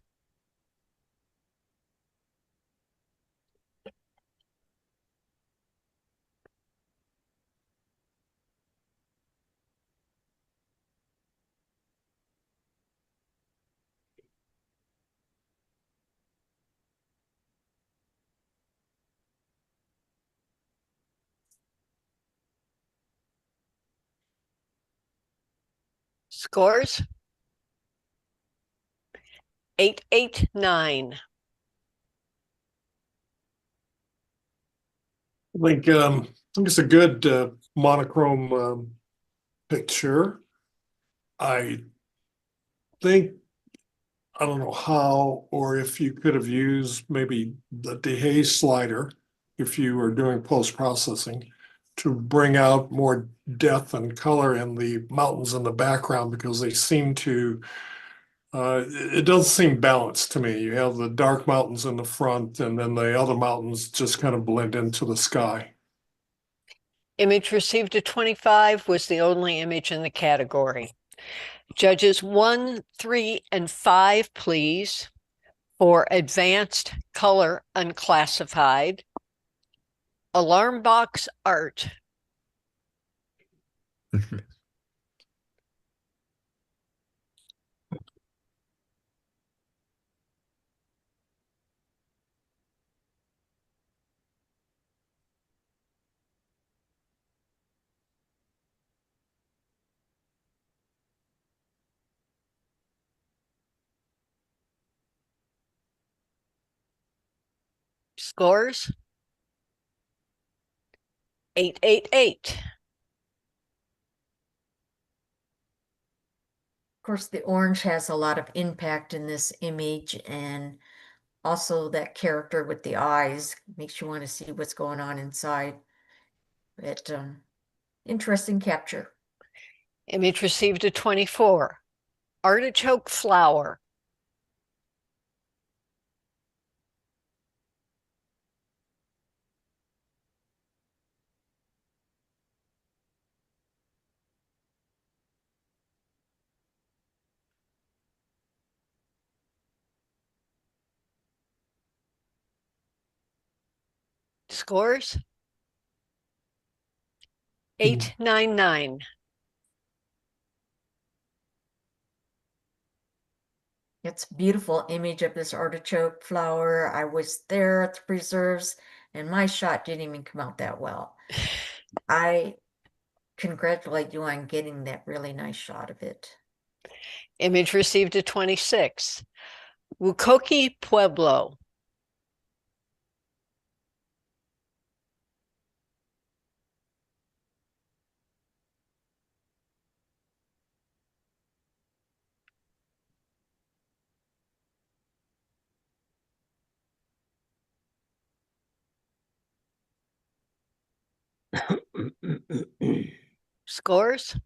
Scores? 889.
I think it's a good monochrome picture. I think, I don't know how, or if you could have used maybe the dehaze slider if you were doing post-processing to bring out more depth and color in the mountains in the background, because they seem to, it doesn't seem balanced to me. You have the dark mountains in the front and then the other mountains just kind of blend into the sky.
Image received a 25 was the only image in the category. Judges 1, 3, and 5, please, for Advanced Color Unclassified, Alarm Box Art. Scores? 888.
Of course, the orange has a lot of impact in this image, and also that character with the eyes makes you want to see what's going on inside. But interesting capture.
Image received a 24. Artichoke Flower. Scores? 899.
It's a beautiful image of this artichoke flower. I was there at the preserves, and my shot didn't even come out that well. I congratulate you on getting that really nice shot of it.
Image received a 26. Wukoki Pueblo. Scores?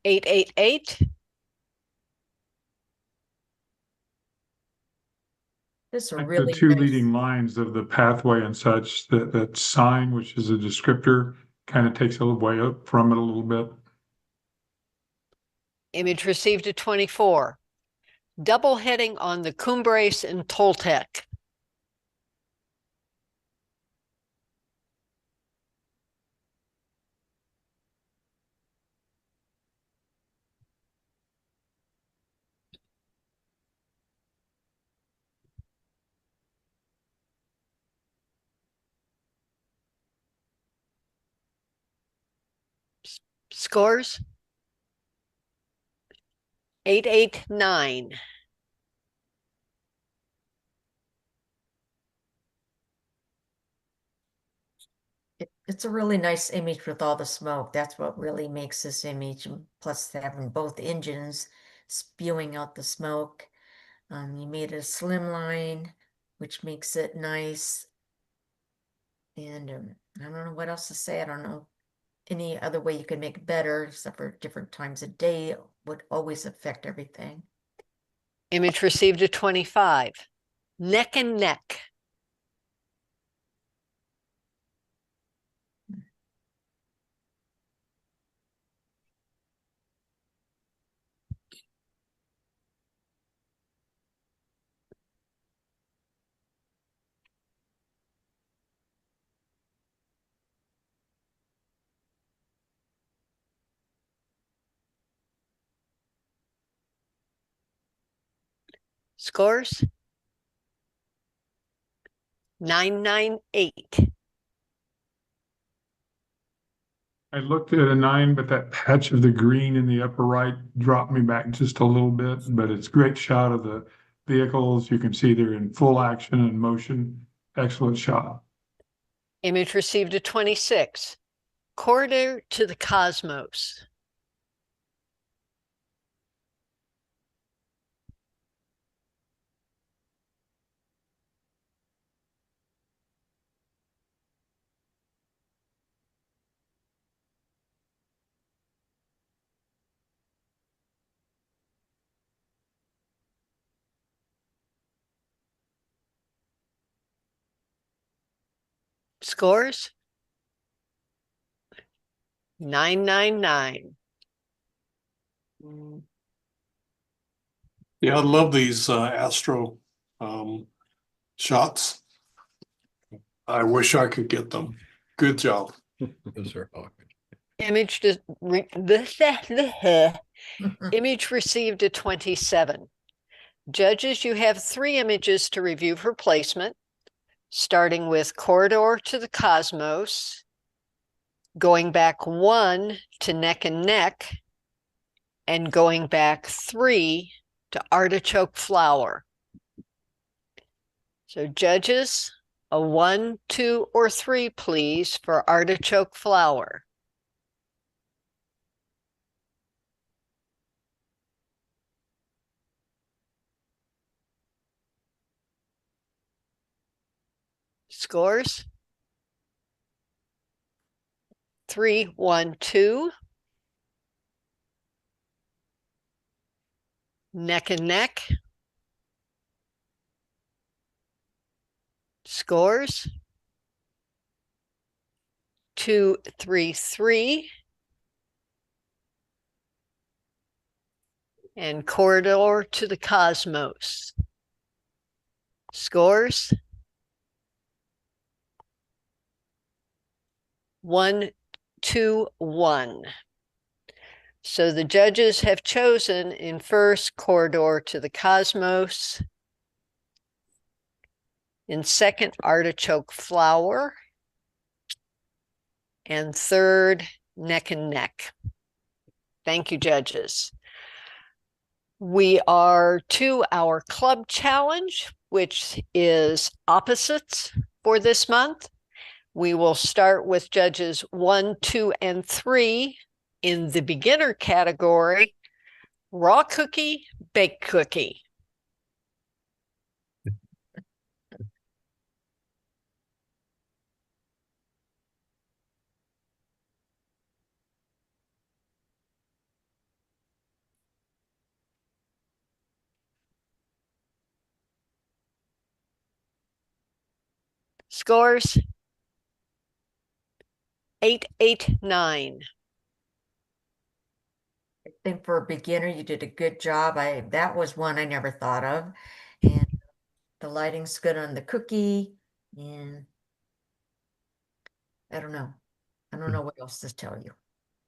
888.
This a
Like the
really
two
nice.
leading lines of the pathway and such, that sign, which is a descriptor, kind of takes a little way up from it a little bit.
Image received a 24. Double heading on the Cumbres and Toltec. Scores? 889.
It's a really nice image with all the smoke. That's what really makes this image. And plus having both engines spewing out the smoke. You made a slim line, which makes it nice. And I don't know what else to say. I don't know any other way you could make it better, except for different times of day would always affect everything.
Image received a 25. Neck and neck. Scores? 998.
I looked at a 9, but that patch of the green in the upper right dropped me back just a little bit. But it's a great shot of the vehicles. You can see they're in full action and motion. Excellent shot.
Image received a 26. Corridor to the Cosmos. Scores? 999.
Yeah, I love these Astro shots. I wish I could get them. Good job.
Those are awkward.
Image image received a 27. Judges, you have 3 images to review for placement, starting with Corridor to the Cosmos, going back 1 to Neck and Neck, and going back 3 to Artichoke Flower. So judges, a 1, 2, or 3, please, for Artichoke Flower. Scores? 3, 1, 2. Neck and Neck. Scores? 2, 3, 3. And Corridor to the Cosmos. Scores? 1, 2, 1. So the judges have chosen in first Corridor to the Cosmos, in second Artichoke Flower, and third Neck and Neck. Thank you, judges. We are to our club challenge, which is opposites for this month. We will start with judges 1, 2, and 3 in the beginner category, raw cookie, baked cookie. Scores? 889.
I think for a beginner, you did a good job. That was one I never thought of. And the lighting's good on the cookie. And I don't know. I don't know what else to tell you.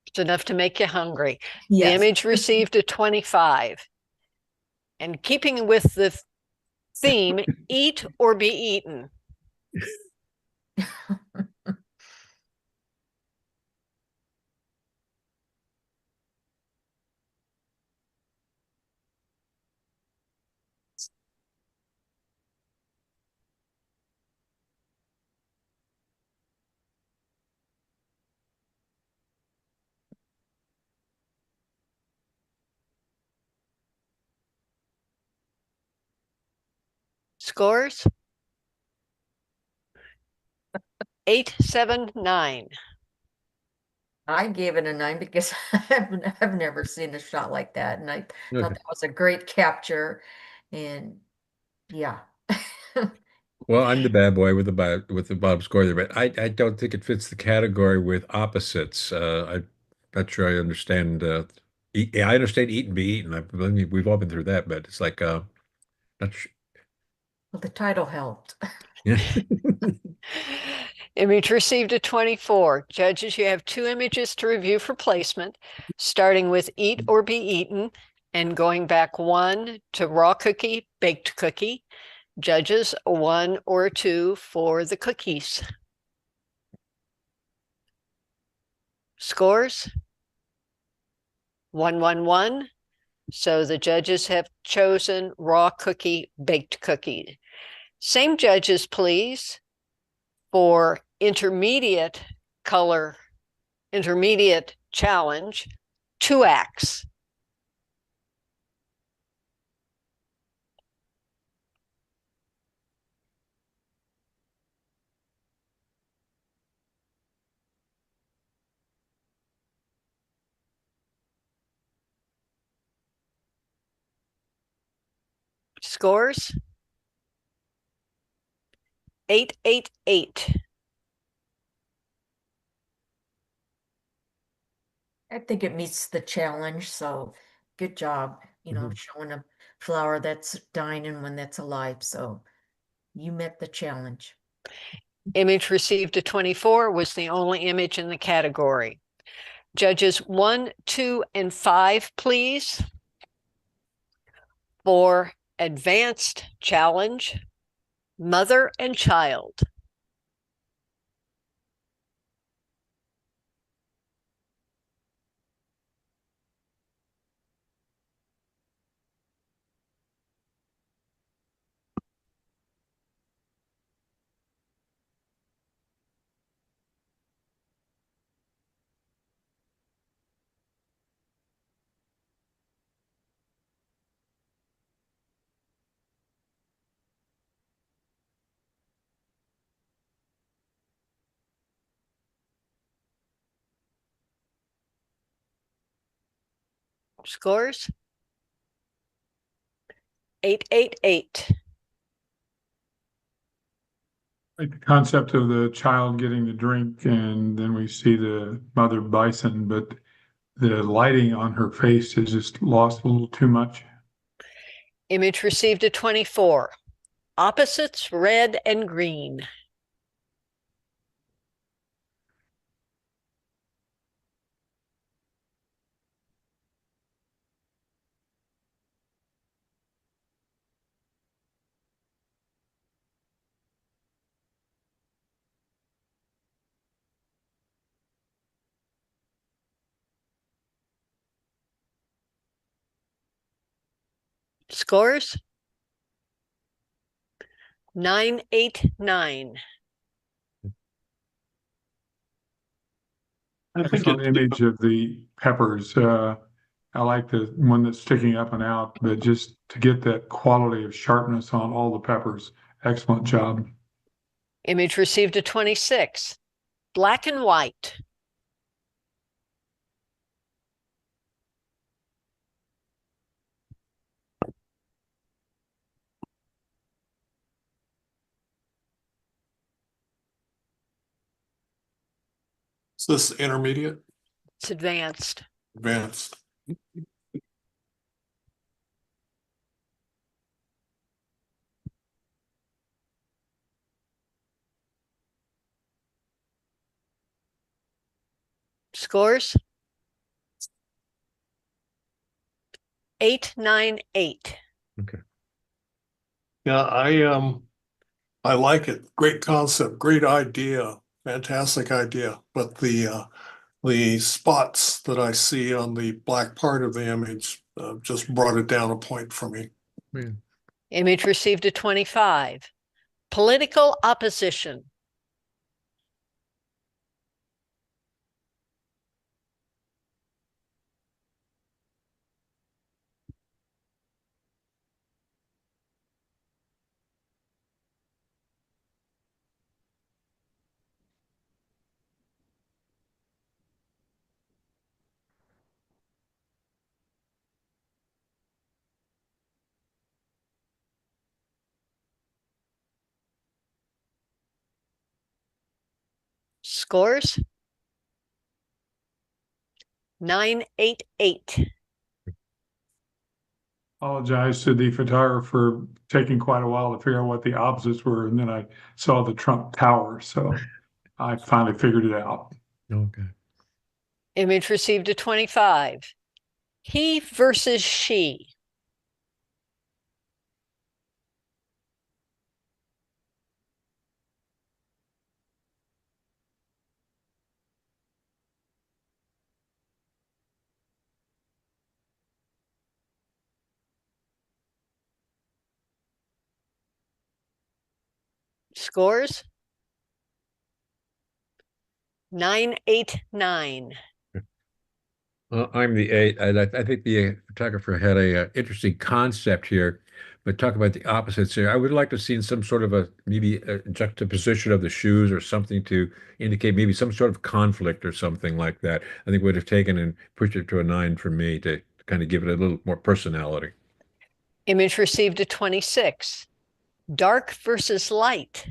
It's enough to make you hungry.
Yes.
The image received a 25. And keeping with the theme, eat or be eaten. Scores? 879.
I gave it a 9 because I've never seen a shot like that, and I thought
Okay.
that was a great capture, and yeah.
Well, I'm the bad boy with the Bob score there, but I don't think it fits the category with opposites. I'm not sure I understand. Yeah, I understand eat and be eaten. I mean, we've all been through that, but it's like not sure.
Well, the title helped.
Yeah.
Image received a 24. Judges, you have 2 images to review for placement, starting with eat or be eaten and going back 1 to raw cookie, baked cookie. Judges, 1 or 2 for the cookies. Scores? 111. So the judges have chosen raw cookie, baked cookie. Same judges, please, for intermediate color, intermediate challenge, 2 acts. Scores? 888.
I think it meets the challenge, so good job,
Mhm.
showing a flower that's dying and one that's alive, so you met the challenge.
Image received a 24 was the only image in the category. Judges 1, 2, and 5, please. For advanced challenge, mother and child. Scores? 888.
Like the concept of the child getting the drink and then we see the mother bison, but the lighting on her face is just lost a little too much.
Image received a 24. Opposites, red and green. Scores? 989.
I think an image of the peppers. I like the one that's sticking up and out, but just to get that quality of sharpness on all the peppers. Excellent job.
Image received a 26. Black and white.
Is this intermediate,
It's advanced.
advanced?
Scores? 898.
Okay.
Yeah, I like it. Great concept, great idea, fantastic idea. But the spots that I see on the black part of the image just brought it down a point for me.
Yeah.
Image received a 25. Political opposition. Scores? 988.
Apologize to the photographer taking quite a while to figure out what the opposites were, and then I saw the Trump Tower, so I finally figured it out.
Okay.
Image received a 25. He versus she. Scores? 989.
I'm the 8. I think the photographer had a interesting concept here, but talk about the opposites here. I would like to see some sort of maybe a juxtaposition of the shoes or something to indicate maybe some sort of conflict or something like that. I think would have taken and pushed it to a 9 for me to kind of give it a little more personality.
Image received a 26. Dark versus light.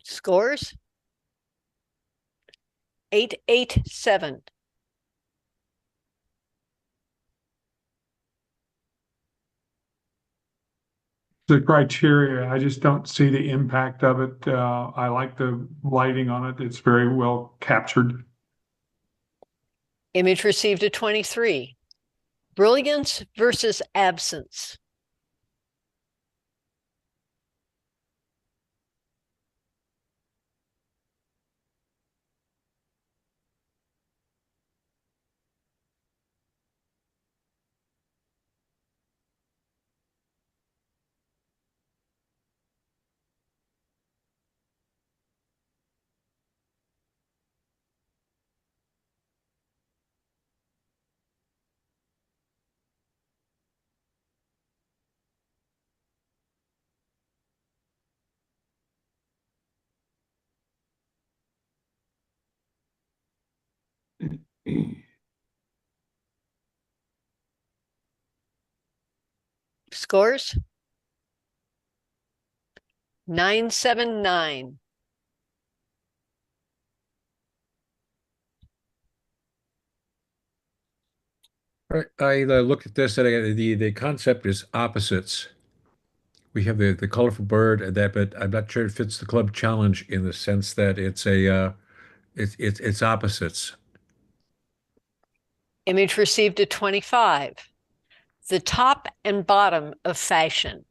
Scores? 887.
The criteria, I just don't see the impact of it. I like the lighting on it. It's very well captured.
Image received a 23. Brilliance versus absence. Scores? 979.
All right, I looked at this and the concept is opposites. We have the colorful bird and that, but I'm not sure it fits the club challenge in the sense that it's it's opposites.
Image received a 25. The top and bottom of fashion.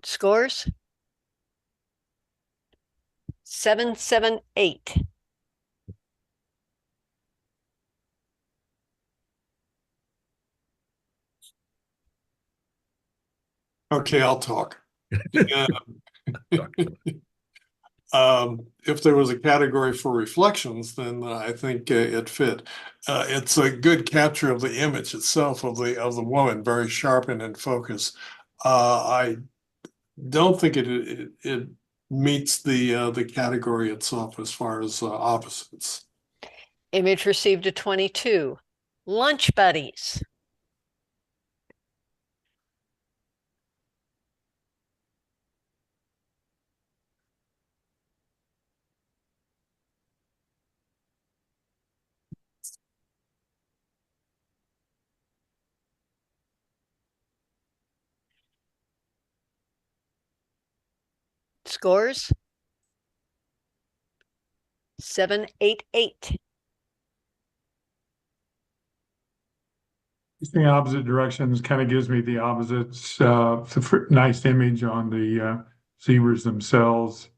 Scores? 778.
Okay, I'll talk. If there was a category for reflections, then I think it fit. It's a good capture of the image itself of the woman, very sharp and in focus. I don't think it meets the category itself as far as opposites.
Image received a 22. Lunch buddies. Scores? 788.
The opposite directions kind of gives me the opposites. It's a nice image on the zebras themselves.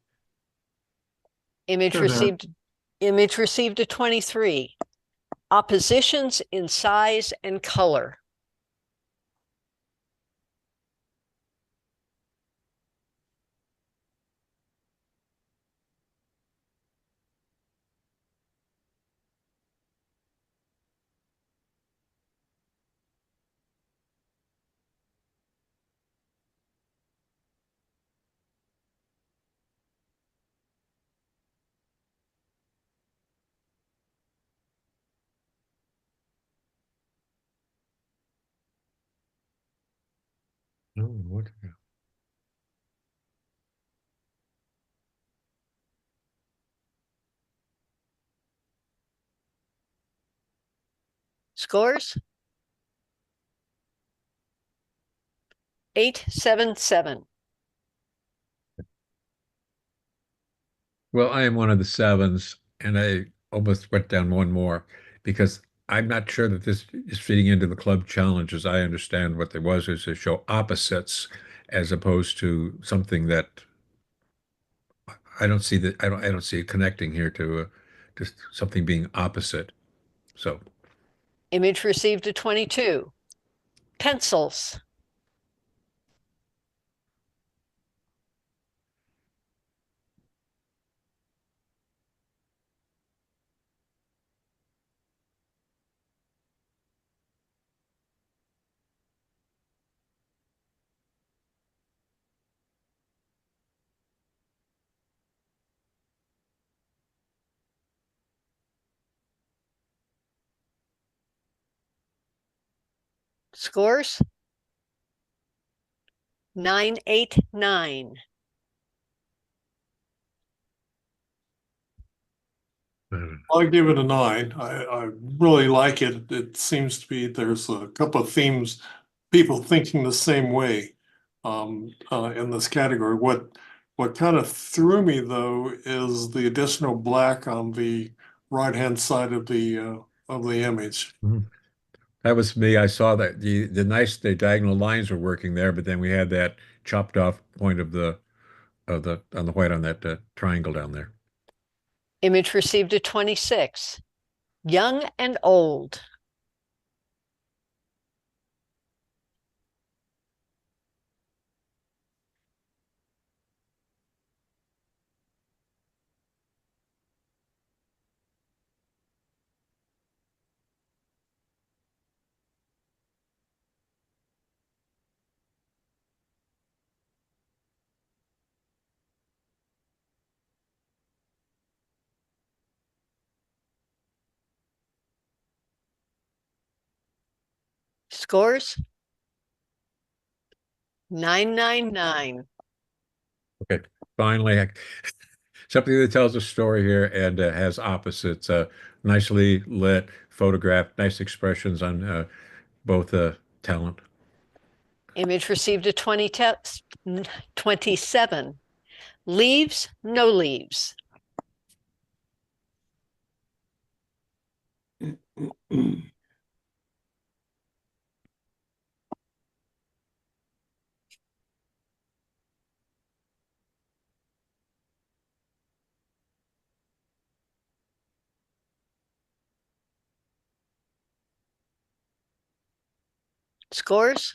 Image
Sure, there.
received a 23. Oppositions in size and color.
Oh, what?
Scores? 877.
Well, I am one of the sevens, and I almost went down one more because I'm not sure that this is fitting into the club challenge as I understand what there was is to show opposites as opposed to something that I don't see it connecting here to something being opposite. So
Image received a 22. Pencils. Scores? 989.
I give it a 9. I really like it. It seems to be there's a couple of themes, people thinking the same way in this category. What kind of threw me though is the additional black on the right-hand side of the image.
that was me. I saw that the diagonal lines were working there, but then we had that chopped off point of the on the white on that triangle down there.
Image received a 26. Young and old. Scores? 999.
Okay, finally, something that tells a story here and has opposites. Nicely lit, photographed, nice expressions on both talent.
Image received a 27. Leaves, no leaves. Scores?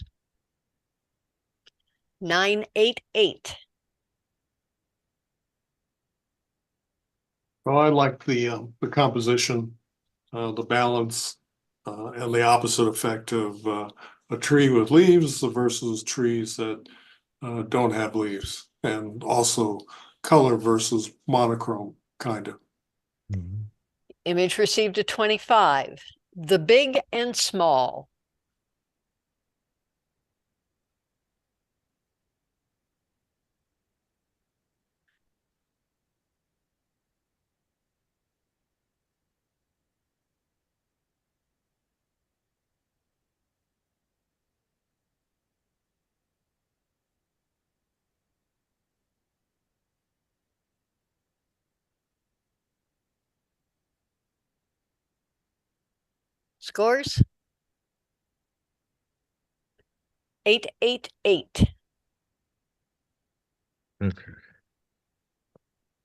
988.
Well, I like the composition, the balance, and the opposite effect of a tree with leaves versus trees that don't have leaves, and also color versus monochrome, kind of.
Mhm.
Image received a 25. The big and small. Scores? 888.
Okay.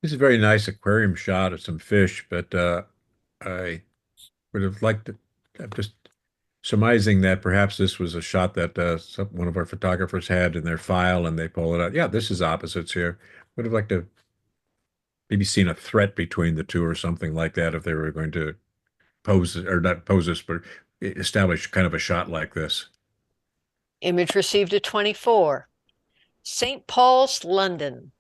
This is a very nice aquarium shot of some fish, but I would have liked to. I'm just surmising that perhaps this was a shot that one of our photographers had in their file, and they pull it out. Yeah, this is opposites here. Would have liked to maybe seen a threat between the two or something like that if they were going to pose or not pose this, but establish kind of a shot like this.
Image received at 24. St. Paul's, London.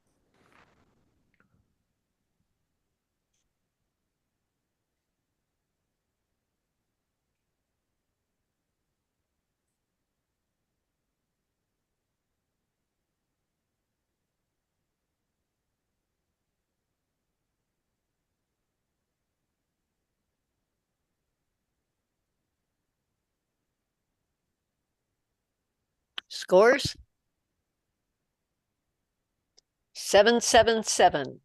Scores? 777.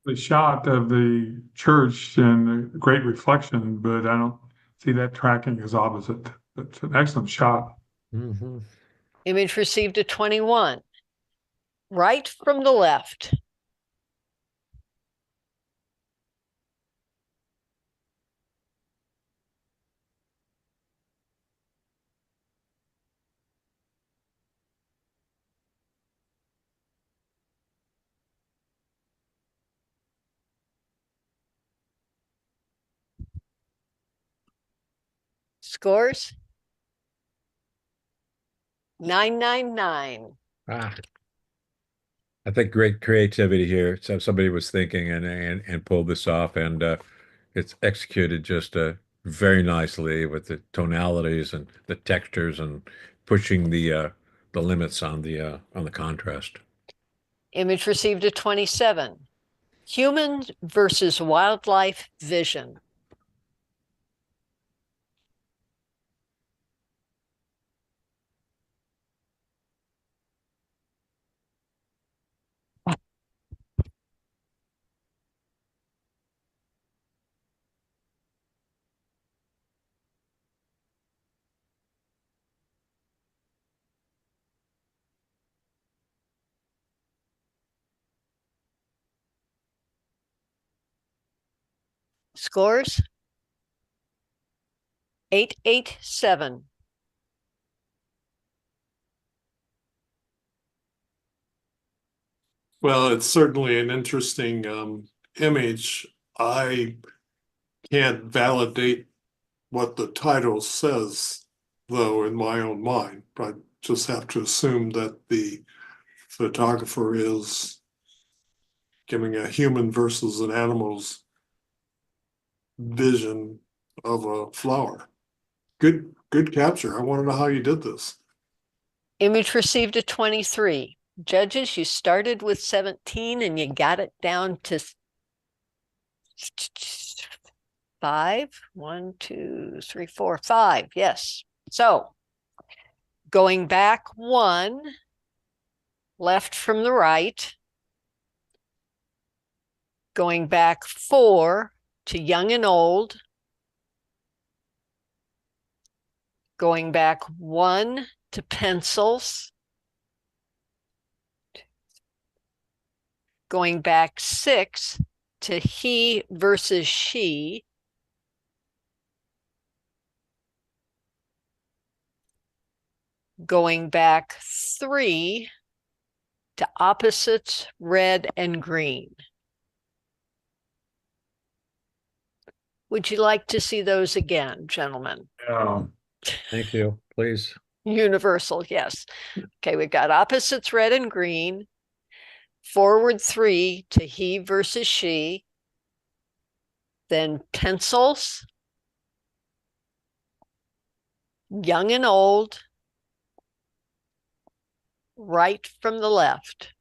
The shot of the church and a great reflection, but I don't see that tracking as opposite. It's an excellent shot.
Mhm.
Image received at 21. Right from the left. Scores? 999.
Ah, I think great creativity here. So somebody was thinking and pulled this off, and it's executed just very nicely with the tonalities and the textures and pushing the limits on the contrast.
Image received at 27. Human versus wildlife vision. Scores? 887.
Well, it's certainly an interesting image. I can't validate what the title says, though, in my own mind. I just have to assume that the photographer is giving a human versus an animal's vision of a flower. Good capture. I want to know how you did this.
Image received at 23. Judges, you started with 17 and you got it down to 5. 1, 2, 3, 4, 5. Yes. So going back 1, left from the right. Going back 4 to young and old. Going back 1 to pencils. Going back 6 to he versus she. Going back 3 to opposites, red and green. Would you like to see those again, gentlemen?
Thank you, please.
Universal, yes. Okay, we've got opposites, red and green. Forward 3 to he versus she. Then pencils. Young and old. Right from the left.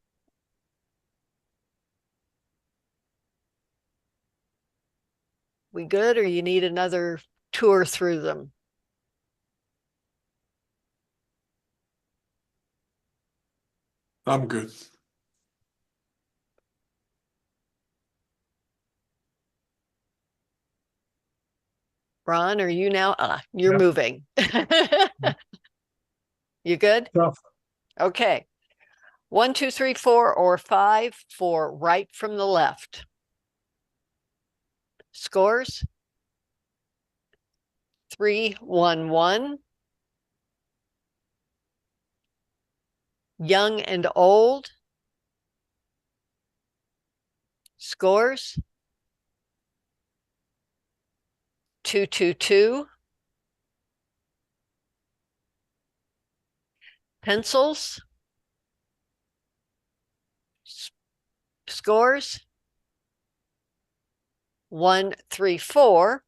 We good, or you need another tour through them?
I'm good.
Ron, are you now? You're
Yep.
moving. You good?
Tough.
Okay. 1, 2, 3, 4, or 5 for right from the left. Scores? 3, 1, 1. Young and old. Scores? 2, 2, 2. Pencils. Scores? 1, 3, 4.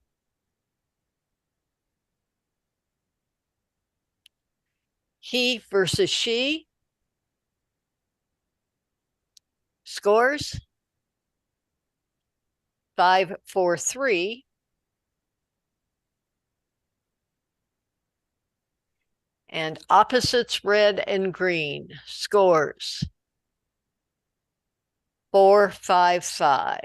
He versus she. Scores? 5, 4, 3. And opposites, red and green. Scores? 4, 5, 5.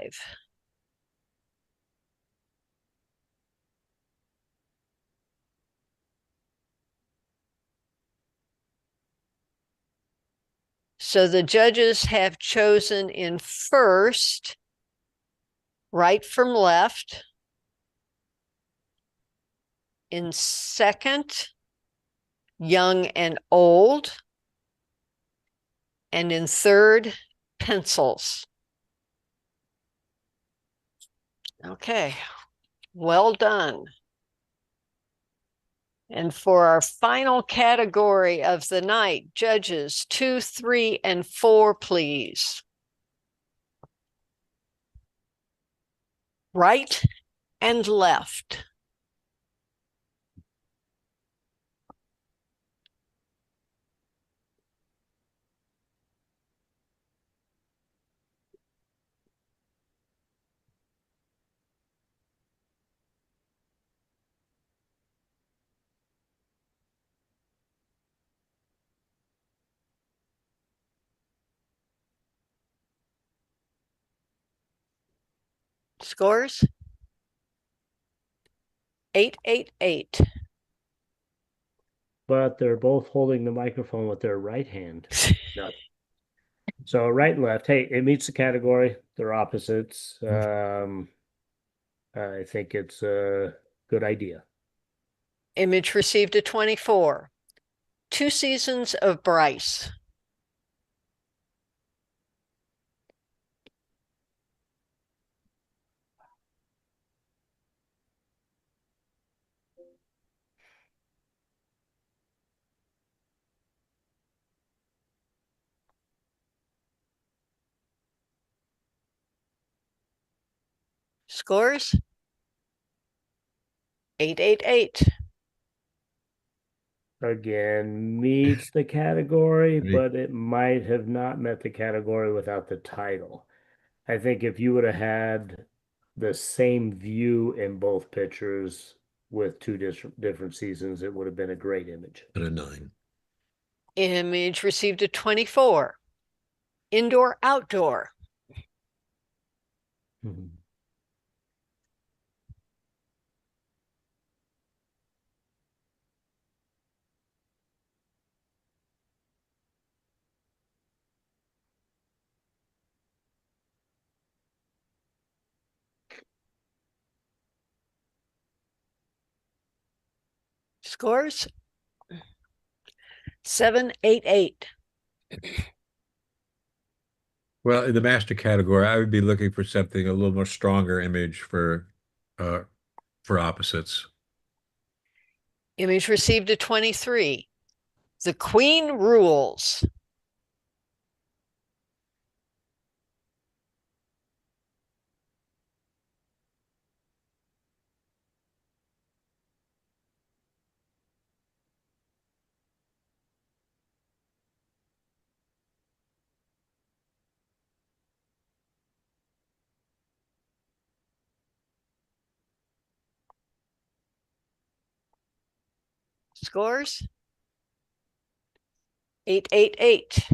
So the judges have chosen in first, right from left. In second, young and old. And in third, pencils. Okay, well done. And for our final category of the night, judges 2, 3, and 4, please. Right and left. Scores? 8, 8, 8.
But they're both holding the microphone with their right hand. No. So right and left. Hey, it meets the category. They're opposites. I think it's a good idea.
Image received a 24. 2 seasons of Bryce. Scores? 8, 8, 8.
Again, meets the category,
Right.
but it might have not met the category without the title. I think if you would have had the same view in both pictures with two different seasons, it would have been a great image.
And a 9.
Image received a 24. Indoor, outdoor.
Mhm.
Scores? 7, 8, 8.
Well, in the master category, I would be looking for something a little more stronger image for opposites.
Image received a 23. The Queen rules. Scores? 8, 8, 8.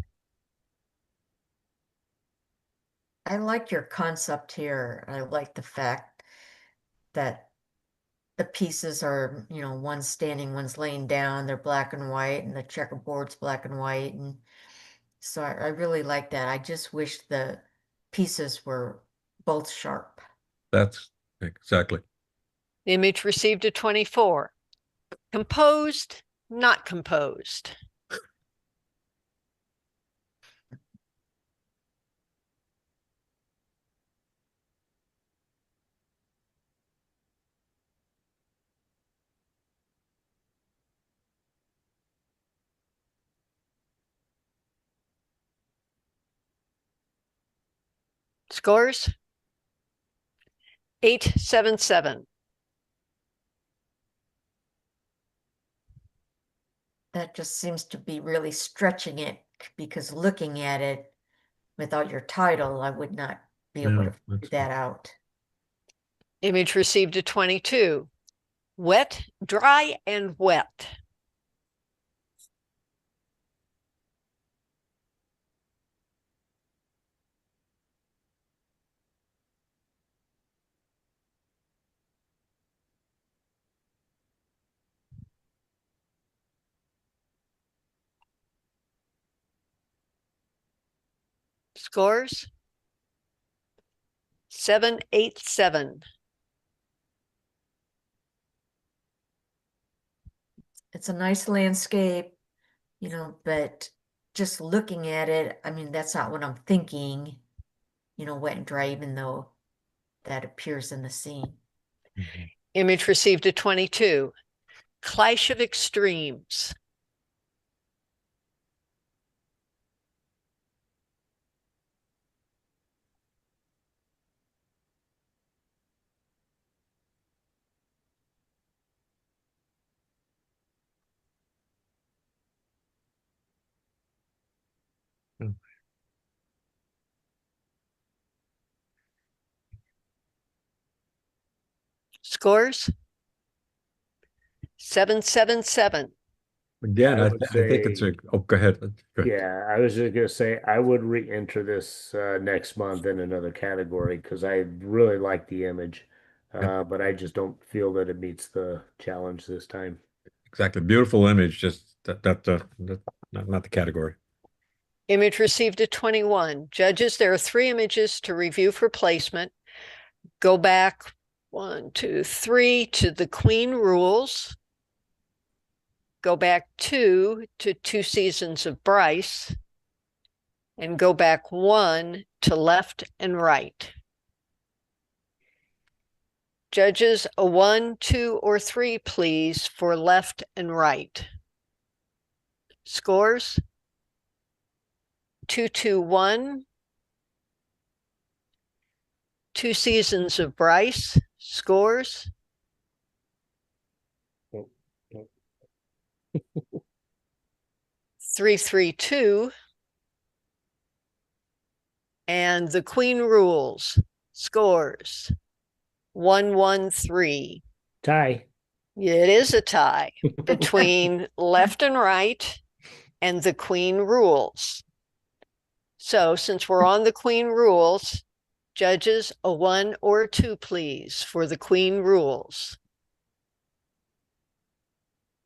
I like your concept here. I like the fact that the pieces are, you know, one's standing, one's laying down, they're black and white, and the checkerboard's black and white. And so I really like that. I just wish the pieces were both sharp.
That's exactly.
Image received a 24. Composed, not composed. Scores? 877.
That just seems to be really stretching it, because looking at it without your title, I would not be able
Yeah,
to figure
that's
that out.
Image received a 22. Wet, dry, and wet. Scores? 787.
It's a nice landscape, you know, but just looking at it, I mean, that's not what I'm thinking, you know, wet and dry, even though that appears in the scene.
Mhm.
Image received a 22. Clash of extremes.
Mm.
Scores? 777.
Again,
I
I,
would
I think it's a,
say,
oh, go ahead. Go ahead.
yeah, I was just gonna say I would re-enter this next month in another category because I really like the image,
Yeah,
but I just don't feel that it meets the challenge this time.
exactly. Beautiful image, just not the category.
Image received a 21. Judges, there are 3 images to review for placement. Go back 1, 2, 3 to the Queen rules. Go back 2 to 2 Seasons of Bryce. And go back 1 to left and right. Judges, a 1, 2, or 3, please, for left and right. Scores? 221. 2 Seasons of Bryce. Scores?
Oh, oh.
332. And the Queen rules. Scores? 113.
Tie.
It is a tie between left and right and the Queen rules. So since we're on the Queen rules, judges, a 1 or 2, please, for the Queen rules.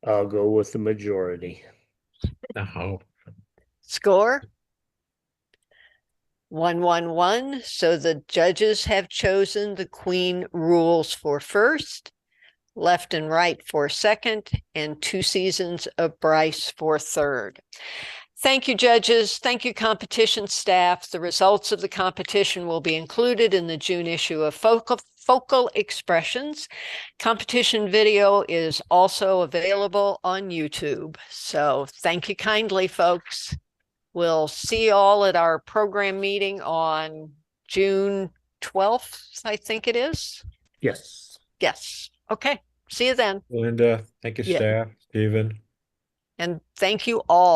I'll go with the majority.
No.
Score? 111. So the judges have chosen the Queen rules for first, left and right for second, and 2 Seasons of Bryce for third. Thank you, judges. Thank you, competition staff. The results of the competition will be included in the June issue of Focal Expressions. Competition video is also available on YouTube. So thank you kindly, folks. We'll see you all at our program meeting on June 12th, I think it is.
Yes.
Yes. Okay. See you then.
Linda, thank you,
Yeah.
staff, Stephen.
And thank you all.